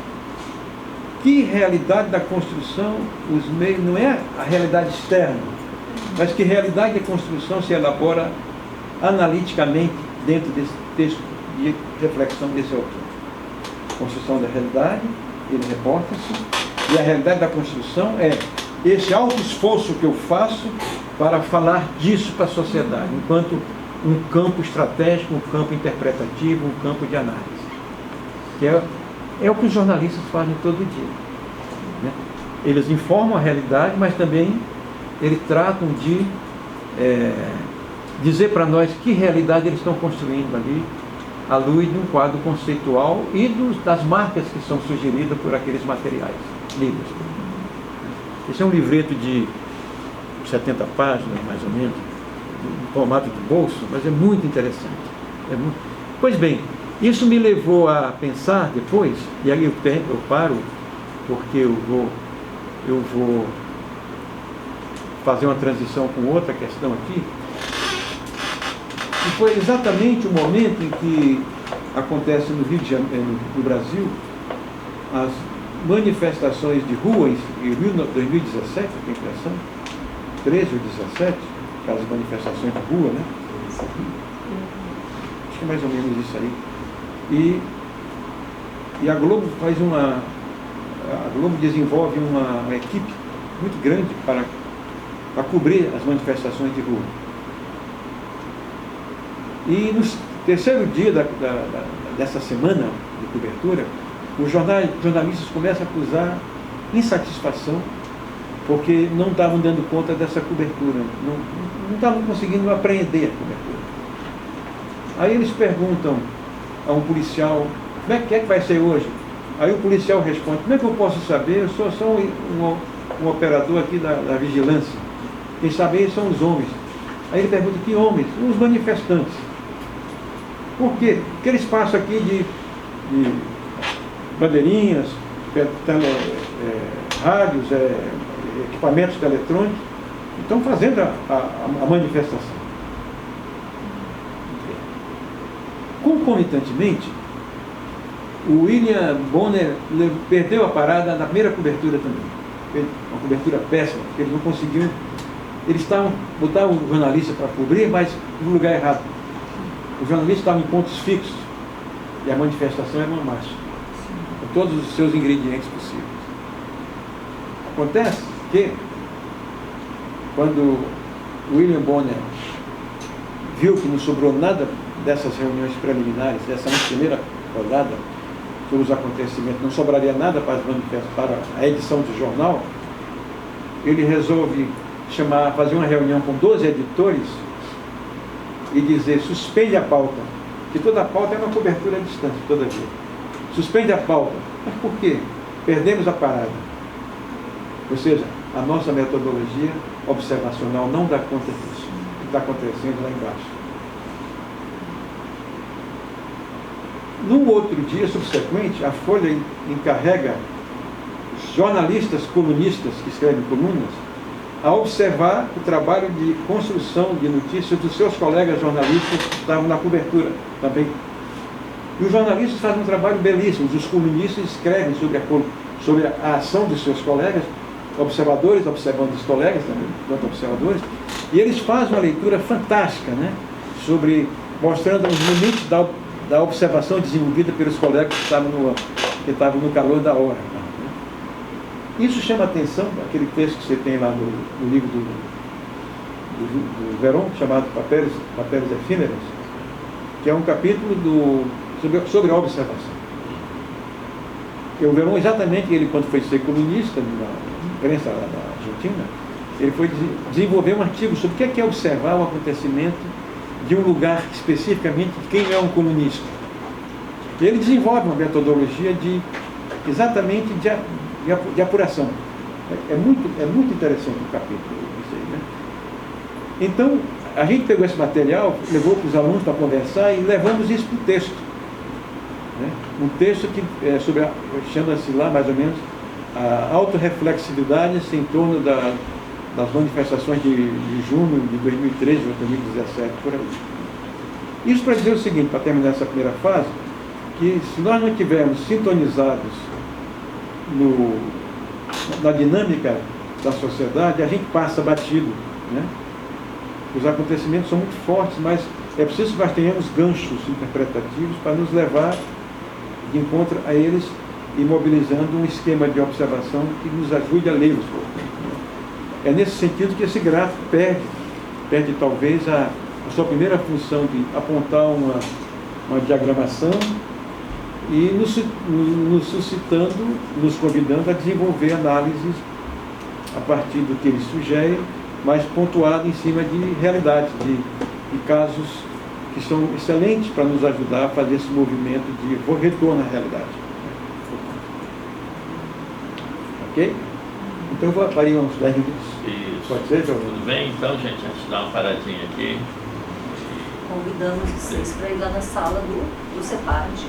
que realidade da construção, os meios, não é a realidade externa, mas que realidade da construção se elabora analiticamente dentro desse texto de reflexão desse autor. Construção da realidade, ele reporta-se, e a realidade da construção é esse alto esforço que eu faço para falar disso para a sociedade, enquanto um campo estratégico, um campo interpretativo, um campo de análise. Que é o que os jornalistas fazem todo dia. Né? Eles informam a realidade, mas também eles tratam de dizer para nós que realidade eles estão construindo ali, à luz de um quadro conceitual e das marcas que são sugeridas por aqueles materiais lidos. Esse é um livreto de 70 páginas, mais ou menos, em formato de bolso, mas é muito interessante. Pois bem, isso me levou a pensar depois, e aí eu paro, porque eu vou fazer uma transição com outra questão aqui, e foi exatamente o momento em que acontece no Rio de Janeiro, no Brasil, as manifestações de rua em 2017, tem impressão, 13 ou 17, aquelas manifestações de rua, né? Acho que é mais ou menos isso aí. E a Globo a Globo desenvolve uma equipe muito grande para cobrir as manifestações de rua. E no terceiro dia dessa semana de cobertura, os jornalistas começam a acusar insatisfação porque não estavam dando conta dessa cobertura, não estavam conseguindo apreender a cobertura. Aí eles perguntam a um policial, como é que vai ser hoje? Aí o policial responde, como é que eu posso saber? Eu sou só um operador aqui da vigilância. Quem sabe eles são os homens. Aí ele pergunta, que homens? Os manifestantes. Por quê? Porque eles passam aqui de bandeirinhas, rádios, equipamentos eletrônicos, estão fazendo a manifestação. Concomitantemente, o William Bonner perdeu a parada na primeira cobertura também. Uma cobertura péssima, porque eles não conseguiam. Eles botavam o jornalista para cobrir, mas no lugar errado. Os jornalistas estavam em pontos fixos e a manifestação era uma marcha, com todos os seus ingredientes possíveis. Acontece que, quando William Bonner viu que não sobrou nada dessas reuniões preliminares, dessa primeira rodada sobre os acontecimentos, não sobraria nada para a edição do jornal, ele resolve fazer uma reunião com 12 editores e dizer: suspende a pauta, que toda a pauta é uma cobertura à distância, toda vez. Suspende a pauta. Mas por quê? Perdemos a parada. Ou seja, a nossa metodologia observacional não dá conta disso, que está acontecendo lá embaixo. Num outro dia subsequente, a Folha encarrega jornalistas, colunistas que escrevem colunas, a observar o trabalho de construção de notícias dos seus colegas jornalistas que estavam na cobertura também. E os jornalistas fazem um trabalho belíssimo, os colunistas escrevem sobre a ação dos seus colegas, observadores observando os colegas também, enquanto observadores, e eles fazem uma leitura fantástica, né, mostrando os limites da observação desenvolvida pelos colegas que estavam no calor da hora. Isso chama a atenção, aquele texto que você tem lá no livro do Veron, chamado Papéis Efímeros, que é um capítulo sobre a observação. E o Veron, exatamente, ele quando foi ser colunista na imprensa da Argentina, ele foi desenvolver um artigo sobre o que é observar o acontecimento de um lugar, especificamente, de quem é um colunista. E ele desenvolve uma metodologia exatamente de apuração. É muito interessante o capítulo. Isso aí, né? Então, a gente pegou esse material, levou para os alunos para conversar e levamos isso para o texto. Né? Um texto que chama-se lá, mais ou menos, a autorreflexividade em torno das manifestações de junho de 2013 ou 2017, por aí. Isso para dizer o seguinte, para terminar essa primeira fase, que se nós não estivermos sintonizados na dinâmica da sociedade, a gente passa batido, né? Os acontecimentos são muito fortes, mas é preciso que nós tenhamos ganchos interpretativos para nos levar de encontro a eles e mobilizando um esquema de observação que nos ajude a lê-los. É nesse sentido que esse gráfico perde talvez a sua primeira função de apontar uma diagramação e nos suscitando, nos convidando a desenvolver análises a partir do que ele sugere, mas pontuado em cima de realidades, de casos que são excelentes para nos ajudar a fazer esse movimento de retorno à realidade. Ok? Então eu faria uns 10 minutos. Isso. Pode ser, João? Tudo bem? Então, gente, a gente dá uma paradinha aqui. Convidamos vocês para ir lá na sala do CEPAD.